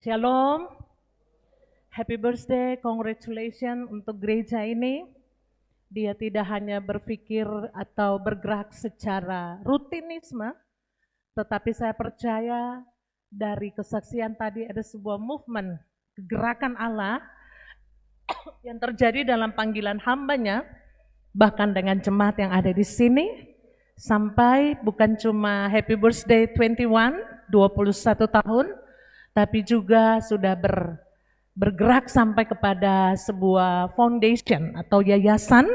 Shalom, happy birthday, congratulations untuk gereja ini. Dia tidak hanya berpikir atau bergerak secara rutinisme, tetapi saya percaya dari kesaksian tadi ada sebuah movement, gerakan Allah yang terjadi dalam panggilan hambanya, bahkan dengan jemaat yang ada di sini, sampai bukan cuma happy birthday 21 tahun, tapi juga sudah bergerak sampai kepada sebuah foundation atau yayasan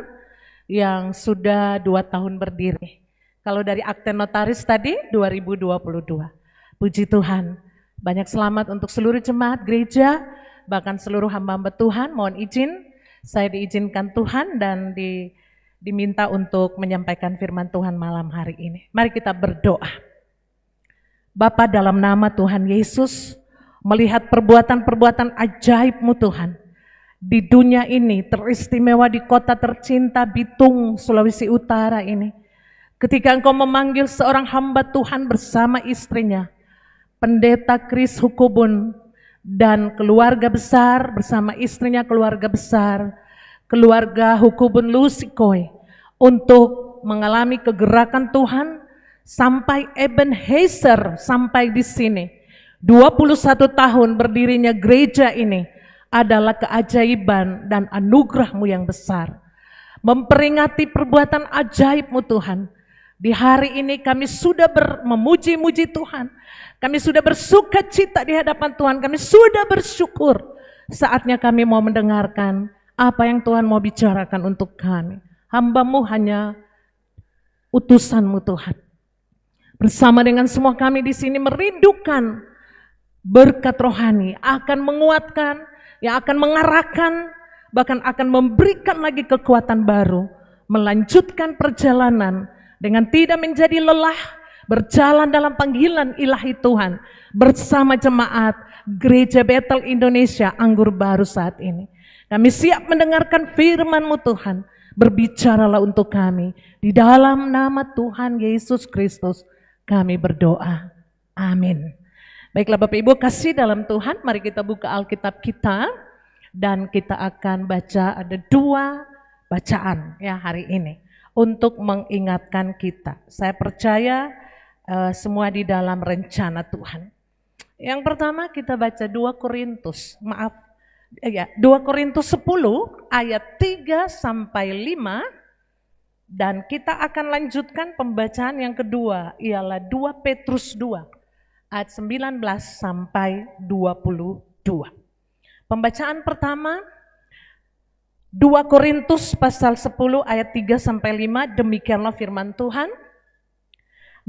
yang sudah 2 tahun berdiri. Kalau dari akte notaris tadi 2022. Puji Tuhan. Banyak selamat untuk seluruh jemaat gereja, bahkan seluruh hamba-hamba Tuhan. Mohon izin, saya diizinkan Tuhan dan diminta untuk menyampaikan firman Tuhan malam hari ini. Mari kita berdoa. Bapa, dalam nama Tuhan Yesus, melihat perbuatan-perbuatan ajaib-Mu Tuhan, di dunia ini teristimewa di kota tercinta Bitung, Sulawesi Utara ini, ketika Engkau memanggil seorang hamba Tuhan bersama istrinya, Pendeta Kris Hukubun, dan keluarga besar bersama istrinya, keluarga besar, keluarga Hukubun Lusikoi, untuk mengalami kegerakan Tuhan, sampai Ebenezer sampai di sini. 21 tahun berdirinya gereja ini adalah keajaiban dan anugerah-Mu yang besar. Memperingati perbuatan ajaib-Mu Tuhan. Di hari ini kami sudah memuji-muji Tuhan. Kami sudah bersuka cita di hadapan Tuhan. Kami sudah bersyukur. Saatnya kami mau mendengarkan apa yang Tuhan mau bicarakan untuk kami. Hamba-Mu hanya utusan-Mu Tuhan. Bersama dengan semua kami di sini merindukan berkat rohani, akan menguatkan, yang akan mengarahkan, bahkan akan memberikan lagi kekuatan baru, melanjutkan perjalanan dengan tidak menjadi lelah, berjalan dalam panggilan ilahi Tuhan, bersama jemaat Gereja Bethel Indonesia Anggur Baru saat ini. Kami siap mendengarkan firman-Mu Tuhan, berbicaralah untuk kami, di dalam nama Tuhan Yesus Kristus kami berdoa, amin. Baiklah Bapak Ibu kasih dalam Tuhan, mari kita buka Alkitab kita dan kita akan baca, ada 2 bacaan ya hari ini untuk mengingatkan kita. Saya percaya semua di dalam rencana Tuhan. Yang pertama kita baca 2 Korintus 10 ayat 3 sampai 5 dan kita akan lanjutkan pembacaan yang kedua ialah 2 Petrus 2. Ayat 19 sampai 22. Pembacaan pertama 2 Korintus pasal 10 ayat 3 sampai 5, demikianlah firman Tuhan.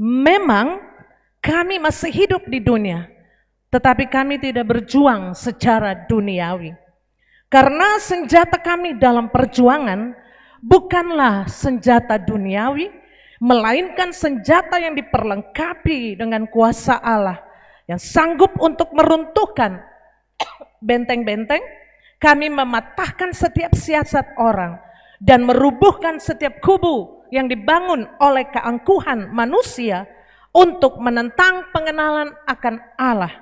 Memang kami masih hidup di dunia, tetapi kami tidak berjuang secara duniawi. Karena senjata kami dalam perjuangan bukanlah senjata duniawi, melainkan senjata yang diperlengkapi dengan kuasa Allah yang sanggup untuk meruntuhkan benteng-benteng. Kami mematahkan setiap siasat orang dan merubuhkan setiap kubu yang dibangun oleh keangkuhan manusia untuk menentang pengenalan akan Allah.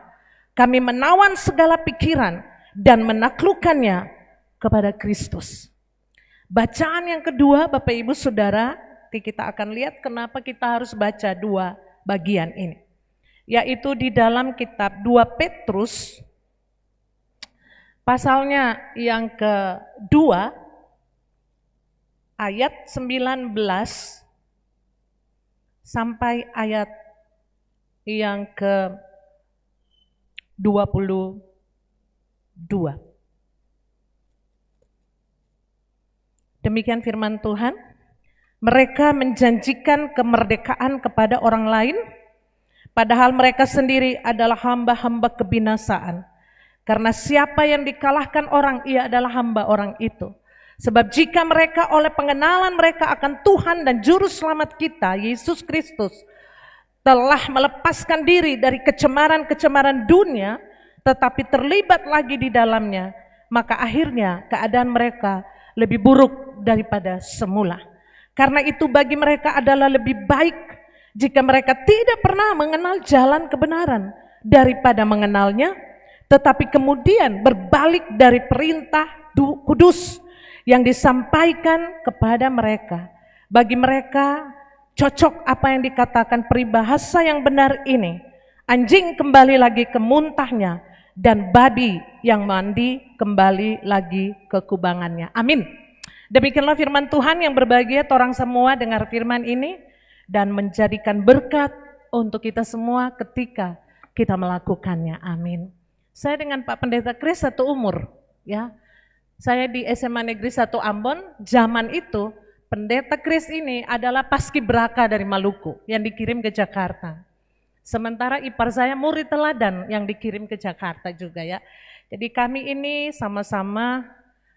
Kami menawan segala pikiran dan menaklukkannya kepada Kristus. Bacaan yang kedua Bapak Ibu Saudara, kita akan lihat kenapa kita harus baca 2 bagian ini. Yaitu di dalam kitab 2 Petrus, pasalnya yang kedua, ayat 19 sampai ayat yang ke-22. Demikian firman Tuhan. Mereka menjanjikan kemerdekaan kepada orang lain, padahal mereka sendiri adalah hamba-hamba kebinasaan. Karena siapa yang dikalahkan orang, ia adalah hamba orang itu. Sebab jika mereka oleh pengenalan mereka akan Tuhan dan Juru Selamat kita, Yesus Kristus, telah melepaskan diri dari kecemaran-kecemaran dunia, tetapi terlibat lagi di dalamnya, maka akhirnya keadaan mereka lebih buruk daripada semula. Karena itu bagi mereka adalah lebih baik jika mereka tidak pernah mengenal jalan kebenaran daripada mengenalnya tetapi kemudian berbalik dari perintah kudus yang disampaikan kepada mereka. Bagi mereka cocok apa yang dikatakan peribahasa yang benar ini. Anjing kembali lagi ke muntahnya dan babi yang mandi kembali lagi ke kubangannya. Amin. Demikianlah firman Tuhan. Yang berbahagia orang semua dengar firman ini dan menjadikan berkat untuk kita semua ketika kita melakukannya. Amin. Saya dengan Pak Pendeta Kris satu umur, ya. Saya di SMA Negeri 1 Ambon. Zaman itu Pendeta Kris ini adalah paskibraka dari Maluku yang dikirim ke Jakarta. Sementara ipar saya murid teladan yang dikirim ke Jakarta juga, ya. Jadi kami ini sama-sama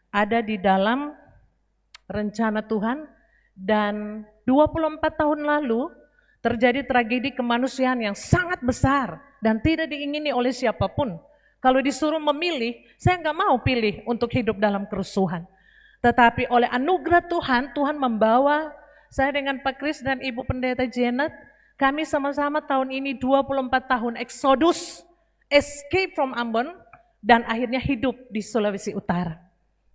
ada di dalam rencana Tuhan, dan 24 tahun lalu terjadi tragedi kemanusiaan yang sangat besar dan tidak diingini oleh siapapun. Kalau disuruh memilih, saya nggak mau pilih untuk hidup dalam kerusuhan. Tetapi oleh anugerah Tuhan, Tuhan membawa saya dengan Pak Kris dan Ibu Pendeta Janet, kami sama-sama tahun ini 24 tahun eksodus, escape from Ambon, dan akhirnya hidup di Sulawesi Utara.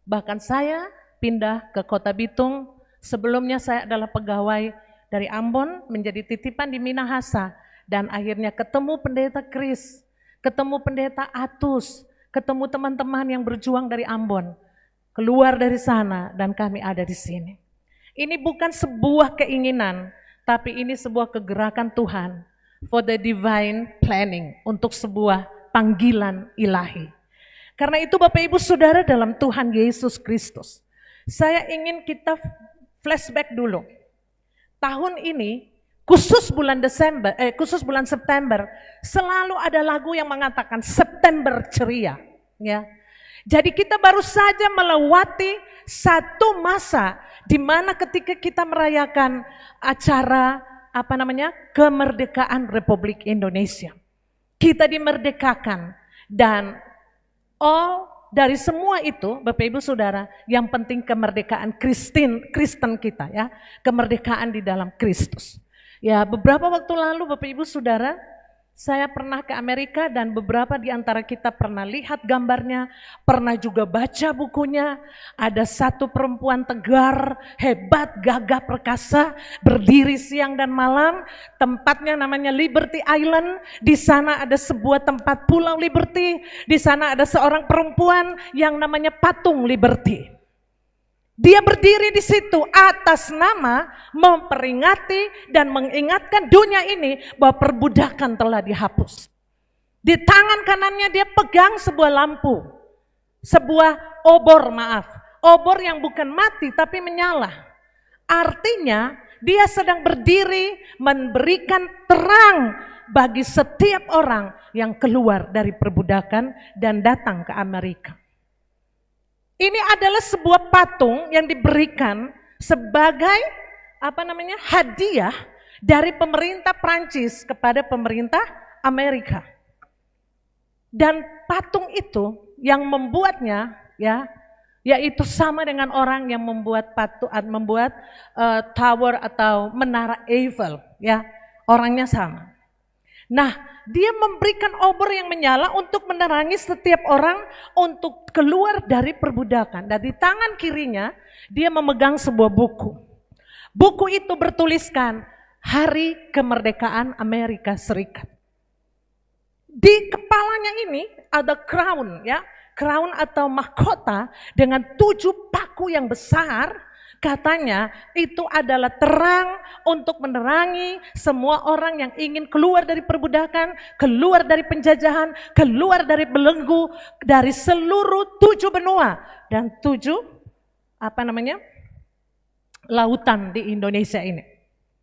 Bahkan saya pindah ke Kota Bitung. Sebelumnya saya adalah pegawai dari Ambon, menjadi titipan di Minahasa, dan akhirnya ketemu Pendeta Kris, ketemu Pendeta Atus, ketemu teman-teman yang berjuang dari Ambon, keluar dari sana, dan kami ada di sini. Ini bukan sebuah keinginan, tapi ini sebuah kegerakan Tuhan, for the divine planning, untuk sebuah panggilan ilahi. Karena itu Bapak Ibu Saudara dalam Tuhan Yesus Kristus, saya ingin kita flashback dulu. Tahun ini, khusus bulan September, selalu ada lagu yang mengatakan September ceria. Ya. Jadi kita baru saja melewati satu masa di mana ketika kita merayakan acara kemerdekaan Republik Indonesia. Kita dimerdekakan, dan dari semua itu, Bapak Ibu Saudara, yang penting kemerdekaan Kristen kita, ya, kemerdekaan di dalam Kristus. Ya, beberapa waktu lalu Bapak Ibu Saudara, saya pernah ke Amerika dan beberapa di antara kita pernah lihat gambarnya, pernah juga baca bukunya. Ada satu perempuan tegar, hebat, gagah perkasa, berdiri siang dan malam. Tempatnya namanya Liberty Island. Di sana ada sebuah tempat pulau Liberty. Di sana ada seorang perempuan yang namanya Patung Liberty. Dia berdiri di situ atas nama memperingati dan mengingatkan dunia ini bahwa perbudakan telah dihapus. Di tangan kanannya dia pegang sebuah lampu, sebuah obor yang bukan mati tapi menyala. Artinya dia sedang berdiri memberikan terang bagi setiap orang yang keluar dari perbudakan dan datang ke Amerika. Ini adalah sebuah patung yang diberikan sebagai hadiah dari pemerintah Prancis kepada pemerintah Amerika. Dan patung itu yang membuatnya, ya, yaitu sama dengan orang yang membuat tower atau menara Eiffel, ya, orangnya sama. Nah, dia memberikan obor yang menyala untuk menerangi setiap orang untuk keluar dari perbudakan. Dan di tangan kirinya dia memegang sebuah buku. Buku itu bertuliskan Hari Kemerdekaan Amerika Serikat. Di kepalanya ini ada crown, ya, crown atau mahkota dengan 7 paku yang besar. Katanya itu adalah terang untuk menerangi semua orang yang ingin keluar dari perbudakan, keluar dari penjajahan, keluar dari belenggu, dari seluruh 7 benua dan 7 lautan di Indonesia ini,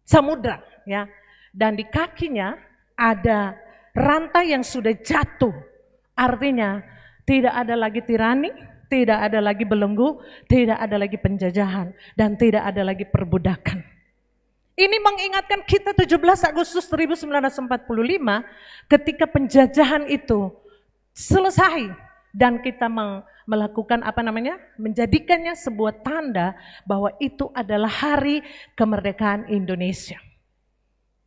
samudra, ya. Dan di kakinya ada rantai yang sudah jatuh, artinya tidak ada lagi tirani, tidak ada lagi belenggu, tidak ada lagi penjajahan, dan tidak ada lagi perbudakan. Ini mengingatkan kita 17 Agustus 1945 ketika penjajahan itu selesai dan kita melakukan menjadikannya sebuah tanda bahwa itu adalah hari kemerdekaan Indonesia.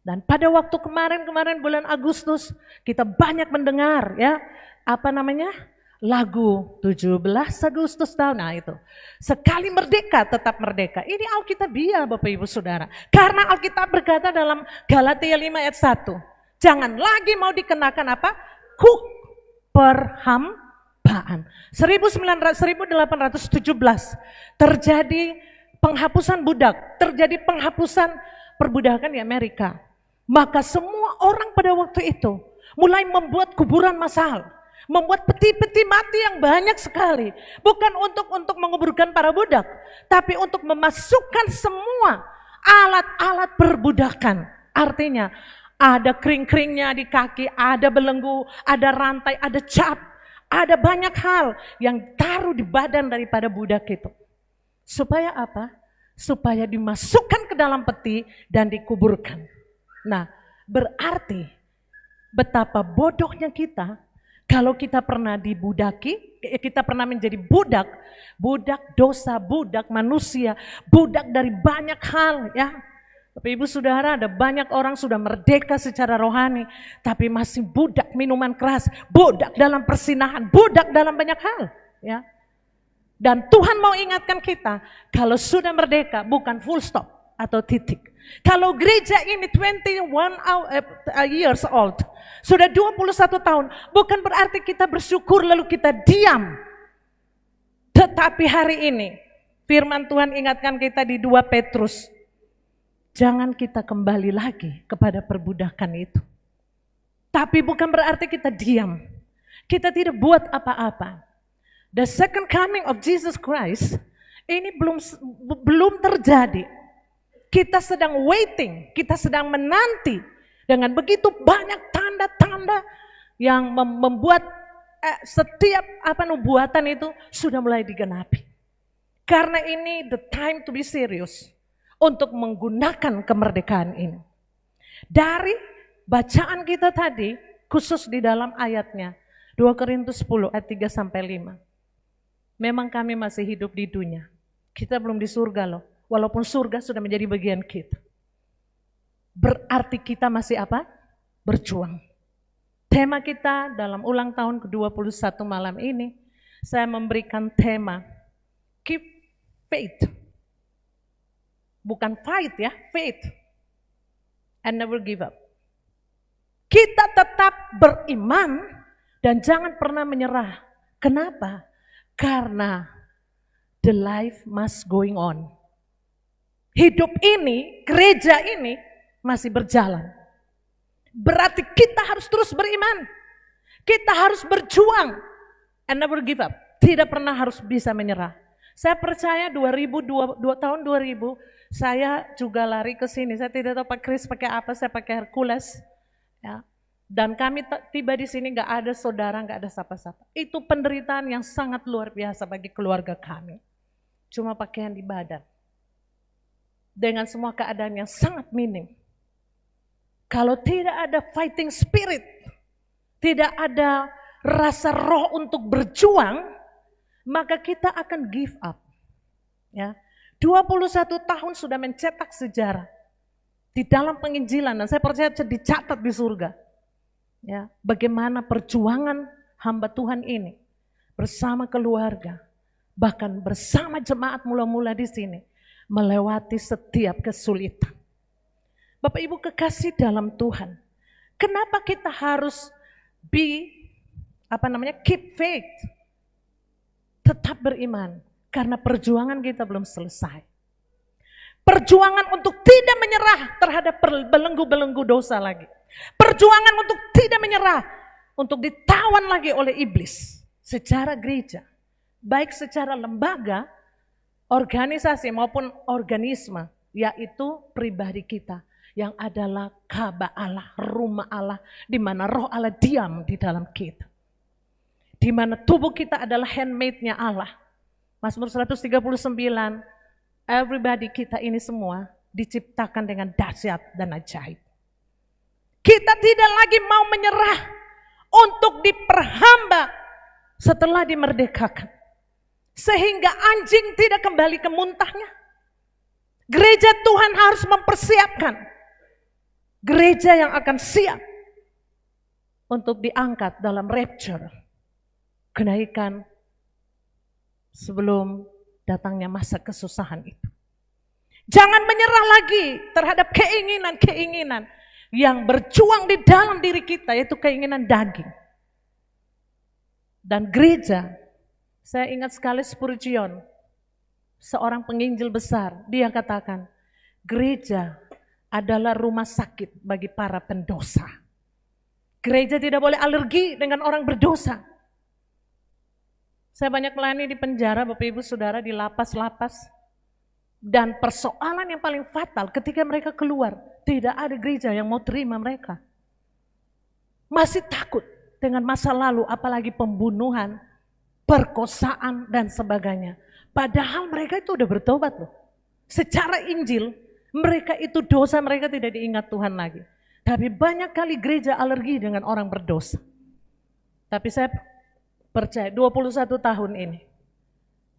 Dan pada waktu kemarin bulan Agustus kita banyak mendengar, ya, lagu 17 Agustus tahun, nah itu. Sekali merdeka tetap merdeka. Ini Alkitabiah Bapak Ibu Saudara. Karena Alkitab berkata dalam Galatia 5 ayat 1, jangan lagi mau dikenakan perhambaan. 1817 terjadi penghapusan budak, terjadi penghapusan perbudakan di Amerika. Maka semua orang pada waktu itu mulai membuat kuburan massal. Membuat peti-peti mati yang banyak sekali. Bukan untuk menguburkan para budak, tapi untuk memasukkan semua alat-alat perbudakan. Artinya ada kering-keringnya di kaki, ada belenggu, ada rantai, ada cap. Ada banyak hal yang taruh di badan daripada budak itu. Supaya apa? Supaya dimasukkan ke dalam peti dan dikuburkan. Nah, berarti betapa bodohnya kita kalau kita pernah dibudaki, kita pernah menjadi budak dosa, budak manusia, budak dari banyak hal ya. Bapak Ibu Saudara, ada banyak orang sudah merdeka secara rohani, tapi masih budak minuman keras, budak dalam persinahan, budak dalam banyak hal ya. Dan Tuhan mau ingatkan kita, kalau sudah merdeka bukan full stop atau titik. Kalau gereja ini 21 years old, sudah 21 tahun, bukan berarti kita bersyukur lalu kita diam. Tetapi hari ini, firman Tuhan ingatkan kita di 2 Petrus, jangan kita kembali lagi kepada perbudakan itu. Tapi bukan berarti kita diam, kita tidak buat apa-apa. The second coming of Jesus Christ, ini belum terjadi. Kita sedang waiting, kita sedang menanti dengan begitu banyak tanda-tanda yang membuat setiap nubuatan itu sudah mulai digenapi. Karena ini the time to be serious untuk menggunakan kemerdekaan ini. Dari bacaan kita tadi, khusus di dalam ayatnya 2 Korintus 10 ayat 3-5. Memang kami masih hidup di dunia. Kita belum di surga loh. Walaupun surga sudah menjadi bagian kita. Berarti kita masih berjuang. Tema kita dalam ulang tahun ke-21 malam ini, saya memberikan tema Keep Faith. Bukan fight ya, faith. And never give up. Kita tetap beriman dan jangan pernah menyerah. Kenapa? Karena the life must going on. Hidup ini, gereja ini masih berjalan. Berarti kita harus terus beriman. Kita harus berjuang and never give up. Tidak pernah harus bisa menyerah. Saya percaya tahun 2000 saya juga lari ke sini. Saya tidak tahu Pak Kris pakai apa, saya pakai Hercules. Ya. Dan kami tiba di sini nggak ada saudara, nggak ada siapa-siapa. Itu penderitaan yang sangat luar biasa bagi keluarga kami. Cuma pakaian di badan. Dengan semua keadaan yang sangat minim. Kalau tidak ada fighting spirit, tidak ada rasa roh untuk berjuang, maka kita akan give up. Ya, 21 tahun sudah mencetak sejarah di dalam penginjilan dan saya percaya dicatat di surga. Ya, bagaimana perjuangan hamba Tuhan ini bersama keluarga, bahkan bersama jemaat mula-mula di sini. Melewati setiap kesulitan. Bapak Ibu kekasih dalam Tuhan, kenapa kita harus keep faith, tetap beriman, karena perjuangan kita belum selesai. Perjuangan untuk tidak menyerah terhadap belenggu-belenggu dosa lagi. Perjuangan untuk tidak menyerah, untuk ditawan lagi oleh iblis secara gereja, baik secara lembaga, organisasi maupun organisme, yaitu pribadi kita yang adalah Ka'bah Allah, rumah Allah, di mana roh Allah diam di dalam kita. Di mana tubuh kita adalah handmaid-nya Allah. Mazmur 139, everybody kita ini semua diciptakan dengan dahsyat dan ajaib. Kita tidak lagi mau menyerah untuk diperhamba setelah dimerdekakan. Sehingga anjing tidak kembali ke muntahnya. Gereja Tuhan harus mempersiapkan gereja yang akan siap untuk diangkat dalam rapture kenaikan sebelum datangnya masa kesusahan itu. Jangan menyerah lagi terhadap keinginan-keinginan yang berjuang di dalam diri kita, yaitu keinginan daging. Dan gereja, saya ingat sekali Spurgeon, seorang penginjil besar, dia katakan, gereja adalah rumah sakit bagi para pendosa. Gereja tidak boleh alergi dengan orang berdosa. Saya banyak melayani di penjara, Bapak Ibu Saudara, di lapas-lapas. Dan persoalan yang paling fatal ketika mereka keluar, tidak ada gereja yang mau terima mereka. Masih takut dengan masa lalu, apalagi pembunuhan, perkosaan, dan sebagainya. Padahal mereka itu udah bertobat loh. Secara Injil, mereka itu dosa, mereka tidak diingat Tuhan lagi. Tapi banyak kali gereja alergi dengan orang berdosa. Tapi saya percaya 21 tahun ini,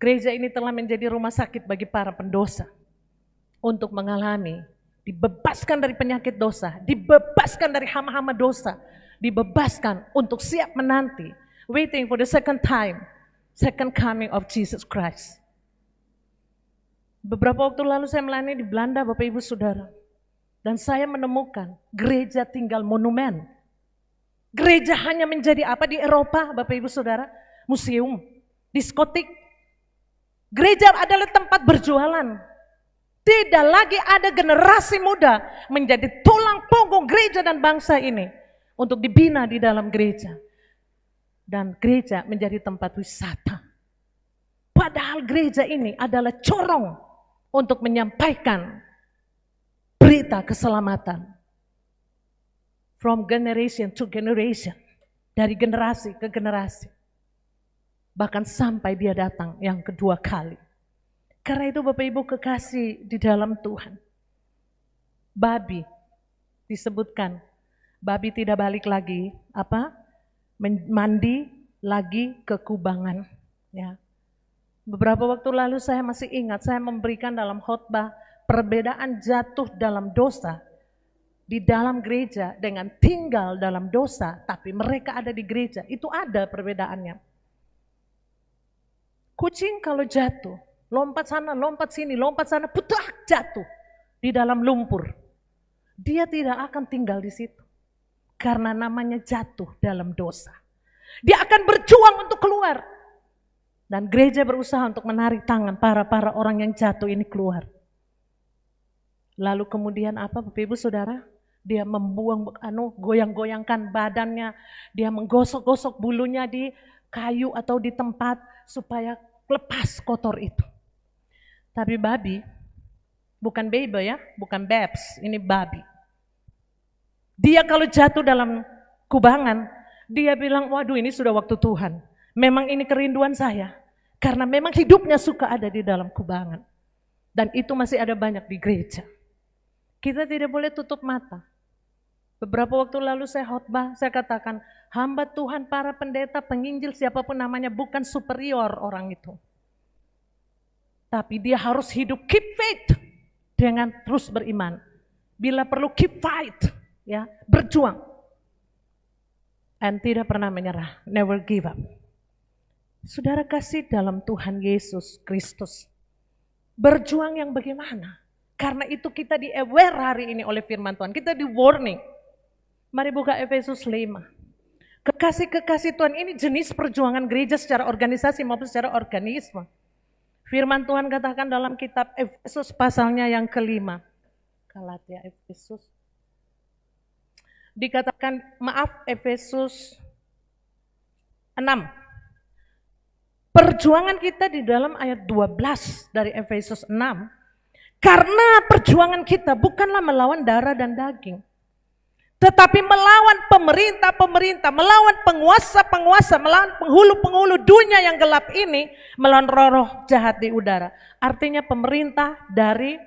gereja ini telah menjadi rumah sakit bagi para pendosa. Untuk mengalami, dibebaskan dari penyakit dosa, dibebaskan dari hama-hama dosa, dibebaskan untuk siap menanti, waiting for the second coming of Jesus Christ. Beberapa waktu lalu saya melayani di Belanda, Bapak Ibu Saudara. Dan saya menemukan gereja tinggal monumen. Gereja hanya menjadi apa di Eropa, Bapak Ibu Saudara? Museum, diskotik. Gereja adalah tempat berjualan. Tidak lagi ada generasi muda menjadi tulang punggung gereja dan bangsa ini untuk dibina di dalam gereja. Dan gereja menjadi tempat wisata. Padahal gereja ini adalah corong untuk menyampaikan berita keselamatan. From generation to generation. Dari generasi ke generasi. Bahkan sampai dia datang yang kedua kali. Karena itu Bapak Ibu kekasih di dalam Tuhan. Babi disebutkan. Babi tidak balik lagi. Mandi lagi ke kubangan. Ya. Beberapa waktu lalu saya masih ingat, saya memberikan dalam khotbah perbedaan jatuh dalam dosa di dalam gereja dengan tinggal dalam dosa, tapi mereka ada di gereja. Itu ada perbedaannya. Kucing kalau jatuh, lompat sana, lompat sini, lompat sana, putak jatuh di dalam lumpur. Dia tidak akan tinggal di situ. Karena namanya jatuh dalam dosa. Dia akan berjuang untuk keluar. Dan gereja berusaha untuk menarik tangan para orang yang jatuh ini keluar. Lalu kemudian apa Bapak Ibu Saudara? Dia membuang, goyang-goyangkan badannya. Dia menggosok-gosok bulunya di kayu atau di tempat supaya lepas kotor itu. Tapi babi, bukan baby ya, bukan babs, ini babi. Dia kalau jatuh dalam kubangan, dia bilang, waduh ini sudah waktu Tuhan. Memang ini kerinduan saya, karena memang hidupnya suka ada di dalam kubangan. Dan itu masih ada banyak di gereja. Kita tidak boleh tutup mata. Beberapa waktu lalu saya khotbah, saya katakan, hamba Tuhan, para pendeta, penginjil, siapapun namanya, bukan superior orang itu. Tapi dia harus hidup, keep faith, dengan terus beriman. Bila perlu keep fight, ya, berjuang. Dan tidak pernah menyerah, never give up. Saudara kasih dalam Tuhan Yesus Kristus. Berjuang yang bagaimana? Karena itu kita di-aware hari ini oleh firman Tuhan. Kita di-warning. Mari buka Efesus 5. Kekasih-kekasih Tuhan ini jenis perjuangan gereja secara organisasi maupun secara organisme. Firman Tuhan katakan dalam kitab Efesus pasalnya yang kelima. Galatia, Efesus. Dikatakan, Efesus 6. Perjuangan kita di dalam ayat 12 dari Efesus 6. Karena perjuangan kita bukanlah melawan darah dan daging. Tetapi melawan pemerintah-pemerintah, melawan penguasa-penguasa, melawan penghulu-penghulu dunia yang gelap ini, melawan roh-roh jahat di udara. Artinya pemerintah dari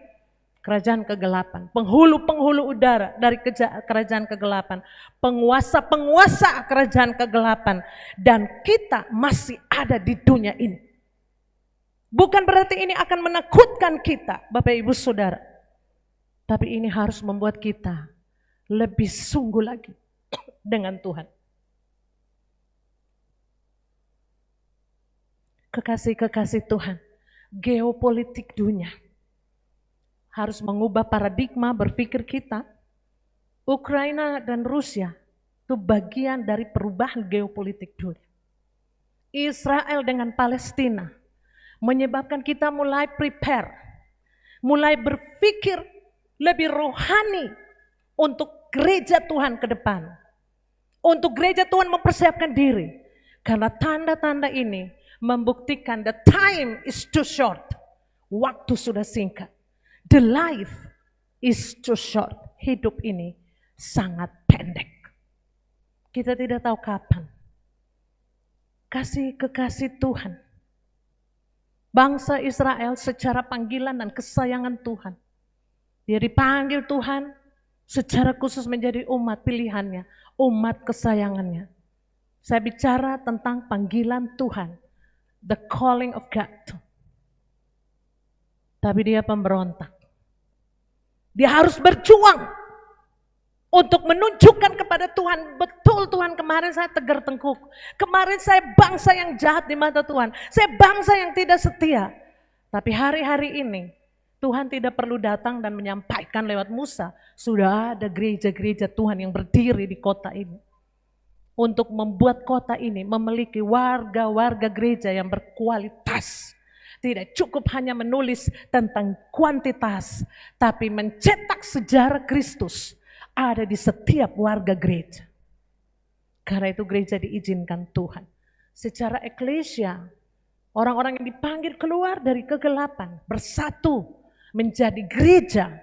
kerajaan kegelapan, penghulu-penghulu udara dari kerajaan kegelapan, penguasa-penguasa kerajaan kegelapan, dan kita masih ada di dunia ini. Bukan berarti ini akan menakutkan kita, Bapak Ibu Saudara, tapi ini harus membuat kita lebih sungguh lagi dengan Tuhan. Kekasih-kekasih Tuhan, geopolitik dunia harus mengubah paradigma berpikir kita. Ukraina dan Rusia itu bagian dari perubahan geopolitik dunia. Israel dengan Palestina menyebabkan kita mulai prepare, mulai berpikir lebih rohani untuk gereja Tuhan ke depan. Untuk gereja Tuhan mempersiapkan diri. Karena tanda-tanda ini membuktikan the time is too short. Waktu sudah singkat. The life is too short. Hidup ini sangat pendek. Kita tidak tahu kapan. Kekasih Tuhan. Bangsa Israel secara panggilan dan kesayangan Tuhan. Dia dipanggil Tuhan secara khusus menjadi umat pilihannya. Umat kesayangannya. Saya bicara tentang panggilan Tuhan. The calling of God. Tapi dia pemberontak. Dia harus berjuang untuk menunjukkan kepada Tuhan, betul Tuhan, kemarin saya tegar tengkuk. Kemarin saya bangsa yang jahat di mata Tuhan. Saya bangsa yang tidak setia. Tapi hari-hari ini Tuhan tidak perlu datang dan menyampaikan lewat Musa. Sudah ada gereja-gereja Tuhan yang berdiri di kota ini. Untuk membuat kota ini memiliki warga-warga gereja yang berkualitas. Tidak cukup hanya menulis tentang kuantitas, tapi mencetak sejarah Kristus ada di setiap warga gereja. Karena itu gereja diizinkan Tuhan. Secara eklesia, orang-orang yang dipanggil keluar dari kegelapan, bersatu menjadi gereja.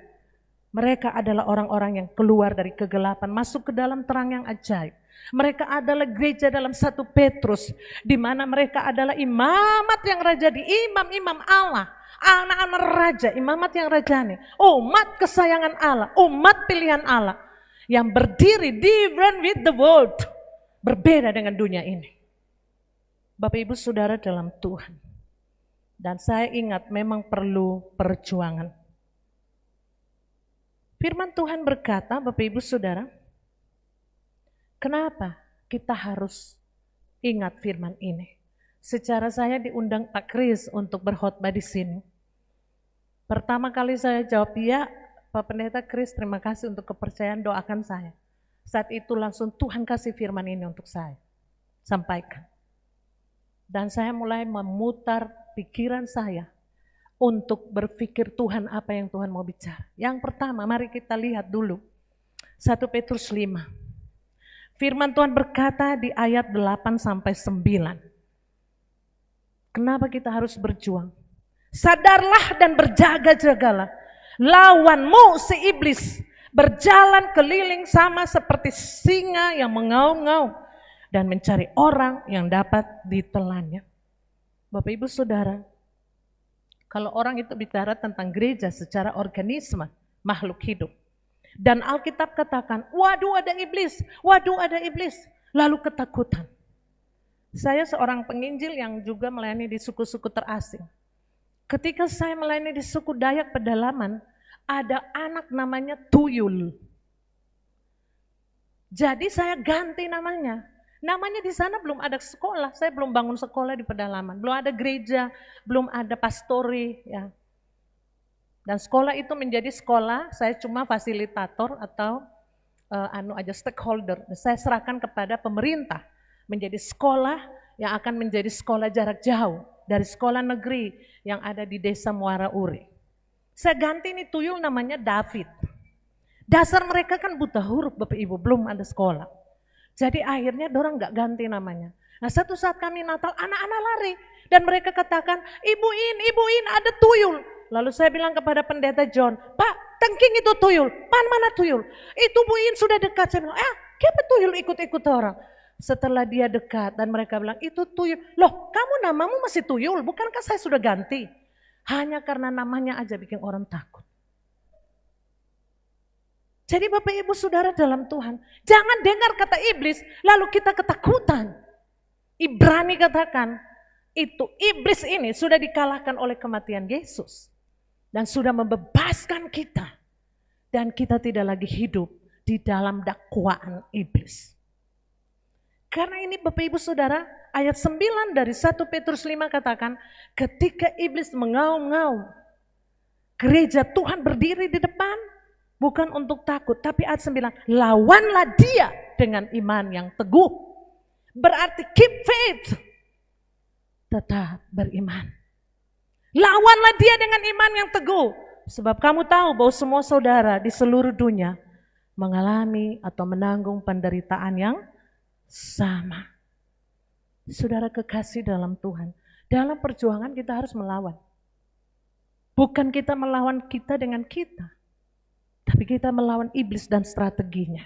Mereka adalah orang-orang yang keluar dari kegelapan, masuk ke dalam terang yang ajaib. Mereka adalah gereja dalam 1 Petrus, di mana mereka adalah imamat yang raja di imam-imam Allah. Anak-anak raja, imamat yang rajani, umat kesayangan Allah, umat pilihan Allah. Yang berdiri different with the world. Berbeda dengan dunia ini. Bapak Ibu Saudara dalam Tuhan. Dan saya ingat memang perlu perjuangan. Firman Tuhan berkata, Bapak Ibu Saudara, kenapa kita harus ingat firman ini? Secara saya diundang Pak Kris untuk berkhotbah di sini. Pertama kali saya jawab iya, Pak Pendeta Kris, terima kasih untuk kepercayaan, doakan saya. Saat itu langsung Tuhan kasih firman ini untuk saya. Sampaikan. Dan saya mulai memutar pikiran saya untuk berpikir Tuhan apa yang Tuhan mau bicara. Yang pertama, mari kita lihat dulu 1 Petrus 5. Firman Tuhan berkata di ayat 8 sampai 9. Kenapa kita harus berjuang? Sadarlah dan berjaga-jagalah. Lawanmu si iblis berjalan keliling sama seperti singa yang mengaum-ngaum dan mencari orang yang dapat ditelannya. Bapak Ibu Saudara, kalau orang itu bicara tentang gereja secara organisme, makhluk hidup. Dan Alkitab katakan, waduh ada iblis, waduh ada iblis. Lalu ketakutan. Saya seorang penginjil yang juga melayani di suku-suku terasing. Ketika saya melayani di suku Dayak Pedalaman, ada anak namanya Tuyul. Jadi saya ganti namanya. Namanya di sana belum ada sekolah, saya belum bangun sekolah di pedalaman. Belum ada gereja, belum ada pastori. Ya. Dan sekolah itu menjadi sekolah, saya cuma fasilitator atau stakeholder. Saya serahkan kepada pemerintah menjadi sekolah yang akan menjadi sekolah jarak jauh dari sekolah negeri yang ada di desa Muara Uri. Saya ganti ini Tuyul namanya David. Dasar mereka kan buta huruf Bapak Ibu, belum ada sekolah. Jadi akhirnya dorang gak ganti namanya. Nah satu saat kami Natal, anak-anak lari. Dan mereka katakan, ibuin ada Tuyul. Lalu saya bilang kepada pendeta John, Pak, tengking itu Tuyul. Pan mana Tuyul? Itu Buin sudah dekat. Saya bilang, kenapa Tuyul ikut-ikut orang? Setelah dia dekat dan mereka bilang, itu Tuyul. Loh, kamu namamu masih Tuyul, bukankah saya sudah ganti? Hanya karena namanya aja bikin orang takut. Jadi Bapak Ibu Saudara dalam Tuhan, jangan dengar kata iblis lalu kita ketakutan. Ibrani katakan, itu iblis ini sudah dikalahkan oleh kematian Yesus. Dan sudah membebaskan kita. Dan kita tidak lagi hidup di dalam dakwaan iblis. Karena ini Bapak Ibu Saudara, ayat 9 dari 1 Petrus 5 katakan, ketika iblis mengaum-ngaum, gereja Tuhan berdiri di depan, bukan untuk takut, tapi ayat 9, lawanlah dia dengan iman yang teguh. Berarti keep faith, tetap beriman. Lawanlah dia dengan iman yang teguh. Sebab kamu tahu bahwa semua saudara di seluruh dunia mengalami atau menanggung penderitaan yang sama. Saudara kekasih dalam Tuhan, dalam perjuangan kita harus melawan. Bukan kita melawan kita dengan kita, tapi kita melawan iblis dan strateginya.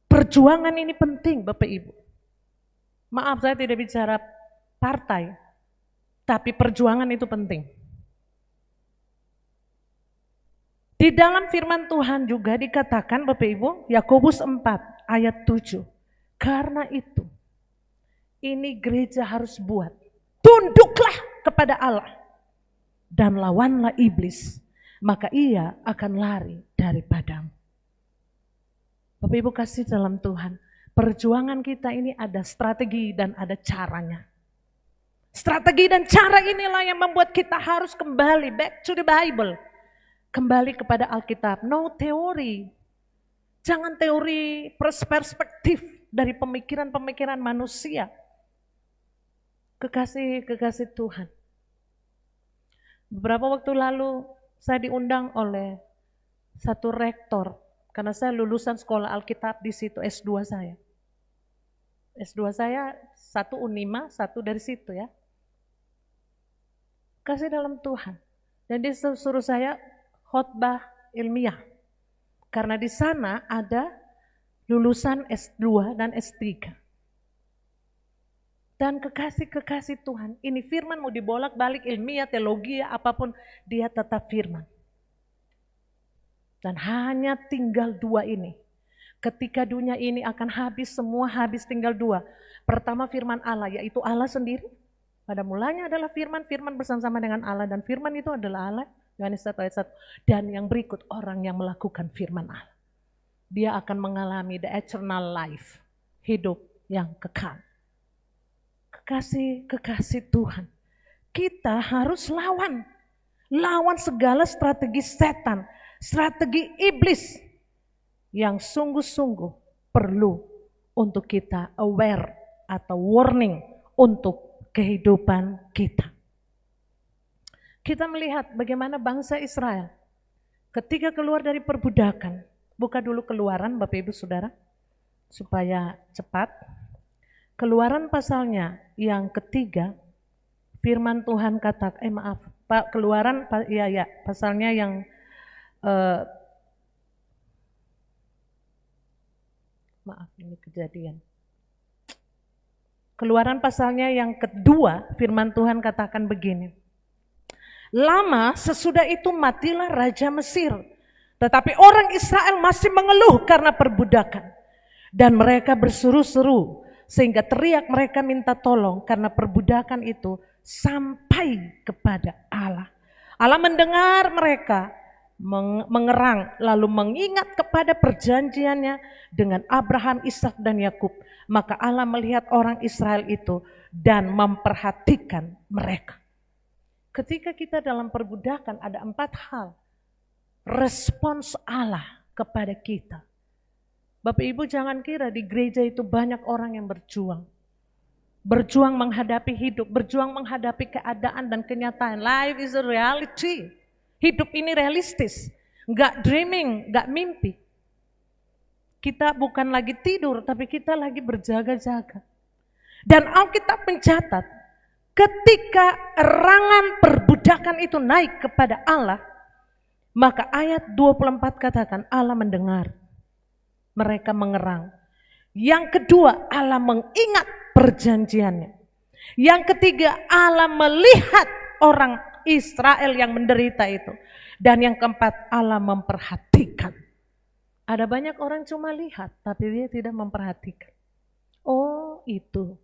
Perjuangan ini penting Bapak Ibu. Maaf saya tidak bicara partai, tapi perjuangan itu penting. Di dalam firman Tuhan juga dikatakan Bapak Ibu, Yakobus 4 ayat 7. Karena itu, ini gereja harus buat. Tunduklah kepada Allah dan lawanlah iblis, maka ia akan lari daripadamu. Bapak Ibu kasih dalam Tuhan, perjuangan kita ini ada strategi dan ada caranya. Strategi dan cara inilah yang membuat kita harus kembali back to the Bible. Kembali kepada Alkitab, no teori. Jangan teori perspektif dari pemikiran-pemikiran manusia. Kekasih Tuhan. Beberapa waktu lalu saya diundang oleh satu rektor karena saya lulusan sekolah Alkitab di situ S2 saya. S2 saya satu Unima, satu dari situ ya. Kasih dalam Tuhan. Dan dia suruh saya khotbah ilmiah. Karena di sana ada lulusan S2 dan S3. Dan kekasih Tuhan, ini firman mau dibolak-balik ilmiah, teologi, apapun, dia tetap firman. Dan hanya tinggal 2 ini. Ketika dunia ini akan habis, semua habis, tinggal 2. Pertama firman Allah, yaitu Allah sendiri. Pada mulanya adalah firman bersama-sama dengan Allah, dan firman itu adalah Allah. Yohanes 1 ayat 1. Dan yang berikut orang yang melakukan firman Allah. Dia akan mengalami the eternal life. Hidup yang kekal. Kekasih Tuhan. Kita harus lawan. Lawan segala strategi setan. Strategi iblis. Yang sungguh-sungguh perlu untuk kita aware atau warning untuk kehidupan kita. Kita melihat bagaimana bangsa Israel ketika keluar dari perbudakan. Buka dulu Keluaran Bapak Ibu Saudara supaya cepat. Keluaran pasalnya yang ketiga, firman Tuhan Keluaran pasalnya yang ini Kejadian. Keluaran pasalnya yang kedua, firman Tuhan katakan begini. Lama sesudah itu matilah Raja Mesir, tetapi orang Israel masih mengeluh karena perbudakan. Dan mereka berseru-seru, sehingga teriak mereka minta tolong karena perbudakan itu sampai kepada Allah. Allah mendengar mereka, mengerang, lalu mengingat kepada perjanjiannya dengan Abraham, Ishak dan Yakub. Maka Allah melihat orang Israel itu dan memperhatikan mereka. Ketika kita dalam perbudakan ada 4 hal respons Allah kepada kita. Bapak Ibu jangan kira di gereja itu banyak orang yang berjuang. Berjuang menghadapi hidup, berjuang menghadapi keadaan dan kenyataan. Life is a reality. Hidup ini realistis, enggak dreaming, enggak mimpi. Kita bukan lagi tidur, tapi kita lagi berjaga-jaga. Dan Alkitab mencatat, ketika erangan perbudakan itu naik kepada Allah, maka ayat 24 katakan Allah mendengar. Mereka mengerang. Yang kedua, Allah mengingat perjanjiannya. Yang ketiga, Allah melihat orang Israel yang menderita itu. Dan yang keempat, Allah memperhatikan. Ada banyak orang cuma lihat, tapi dia tidak memperhatikan. Oh itu.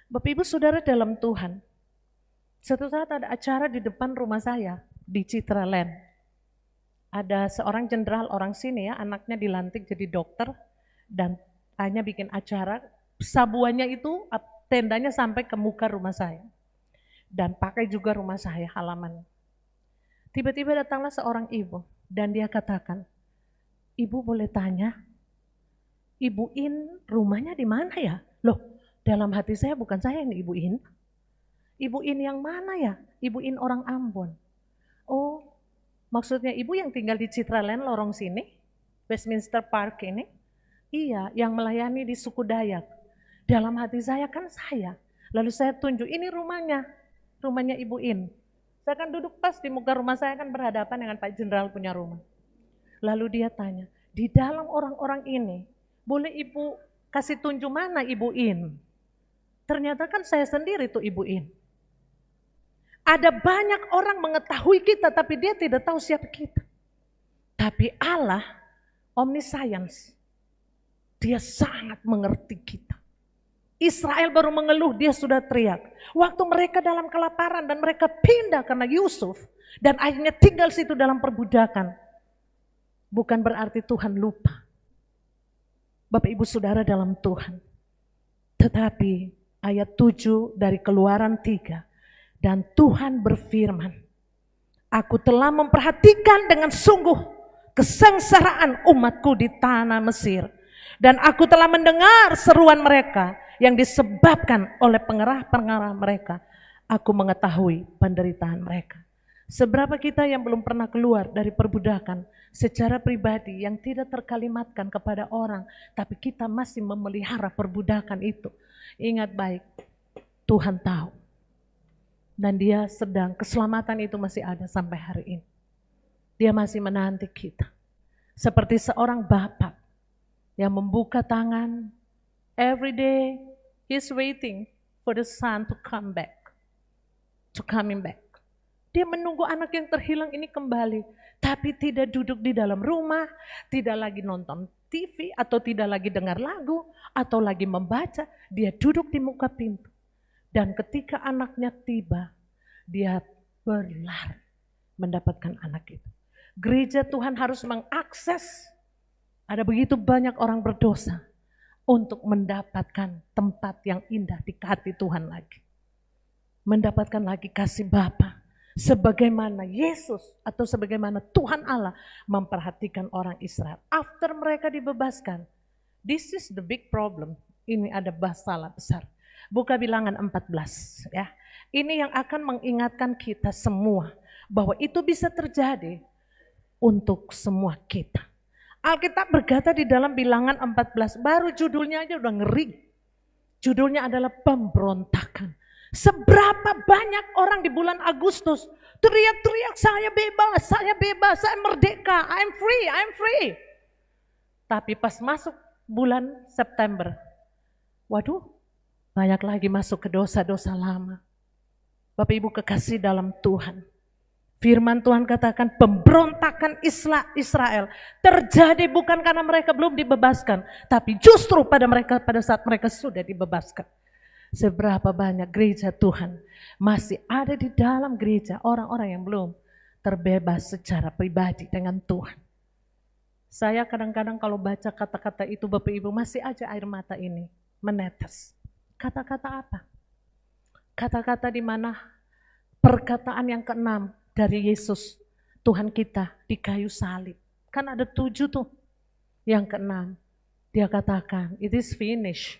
Bapak Ibu Saudara dalam Tuhan. Suatu saat ada acara di depan rumah saya, di Citraland. Ada seorang jenderal orang sini ya, anaknya dilantik jadi dokter. Dan hanya bikin acara sabuannya itu tendanya sampai ke muka rumah saya. Dan pakai juga rumah saya halaman. Tiba-tiba datanglah seorang ibu dan dia katakan, "Ibu boleh tanya, Ibu In rumahnya di mana ya?" Loh, dalam hati saya bukan saya ini Ibu In. Ibu In yang mana ya? Ibu In orang Ambon. Oh, maksudnya ibu yang tinggal di Citraland lorong sini, Westminster Park ini? Iya, yang melayani di suku Dayak. Dalam hati saya kan saya. Lalu saya tunjuk, ini rumahnya Ibu In. Saya kan duduk pas di muka rumah saya kan berhadapan dengan Pak Jenderal punya rumah. Lalu dia tanya, di dalam orang-orang ini, boleh Ibu kasih tunjuk mana Ibu In? Ternyata kan saya sendiri tuh Ibu In. Ada banyak orang mengetahui kita tapi dia tidak tahu siapa kita. Tapi Allah, omniscience, dia sangat mengerti kita. Israel baru mengeluh, dia sudah teriak. Waktu mereka dalam kelaparan dan mereka pindah karena Yusuf. Dan akhirnya tinggal situ dalam perbudakan. Bukan berarti Tuhan lupa. Bapak Ibu Saudara dalam Tuhan. Tetapi ayat 7 dari Keluaran 3. Dan Tuhan berfirman, aku telah memperhatikan dengan sungguh kesengsaraan umatku di tanah Mesir. Dan aku telah mendengar seruan mereka yang disebabkan oleh pengerah-pengerah mereka. Aku mengetahui penderitaan mereka. Seberapa kita yang belum pernah keluar dari perbudakan secara pribadi yang tidak terkalimatkan kepada orang, tapi kita masih memelihara perbudakan itu. Ingat baik, Tuhan tahu. Dan dia sedang, keselamatan itu masih ada sampai hari ini. Dia masih menanti kita. Seperti seorang bapak yang membuka tangan, every day he's waiting for the son to come back. To coming back. Dia menunggu anak yang terhilang ini kembali. Tapi tidak duduk di dalam rumah, tidak lagi nonton TV, atau tidak lagi dengar lagu, atau lagi membaca. Dia duduk di muka pintu. Dan ketika anaknya tiba, dia berlari mendapatkan anak itu. Gereja Tuhan harus mengakses. Ada begitu banyak orang berdosa untuk mendapatkan tempat yang indah di hati Tuhan lagi. Mendapatkan lagi kasih Bapa. Sebagaimana Yesus atau sebagaimana Tuhan Allah memperhatikan orang Israel. After mereka dibebaskan. This is the big problem. Ini ada masalah besar. Buka Bilangan 14 ya. Ini yang akan mengingatkan kita semua bahwa itu bisa terjadi untuk semua kita. Alkitab berkata di dalam Bilangan 14, baru judulnya aja udah ngeri. Judulnya adalah pemberontakan. Seberapa banyak orang di bulan Agustus teriak-teriak, saya bebas, saya merdeka, I'm free. Tapi pas masuk bulan September, waduh, banyak lagi masuk ke dosa-dosa lama. Bapak Ibu kekasih dalam Tuhan. Firman Tuhan katakan pemberontakan Israel terjadi bukan karena mereka belum dibebaskan. Tapi justru pada saat mereka sudah dibebaskan. Seberapa banyak gereja Tuhan masih ada di dalam gereja orang-orang yang belum terbebas secara pribadi dengan Tuhan. Saya kadang-kadang kalau baca kata-kata itu Bapak Ibu masih aja air mata ini menetes. Kata-kata apa? Kata-kata di mana perkataan yang ke-6 dari Yesus, Tuhan kita di kayu salib. Kan ada 7 tuh. Yang ke-6, dia katakan, it is finished.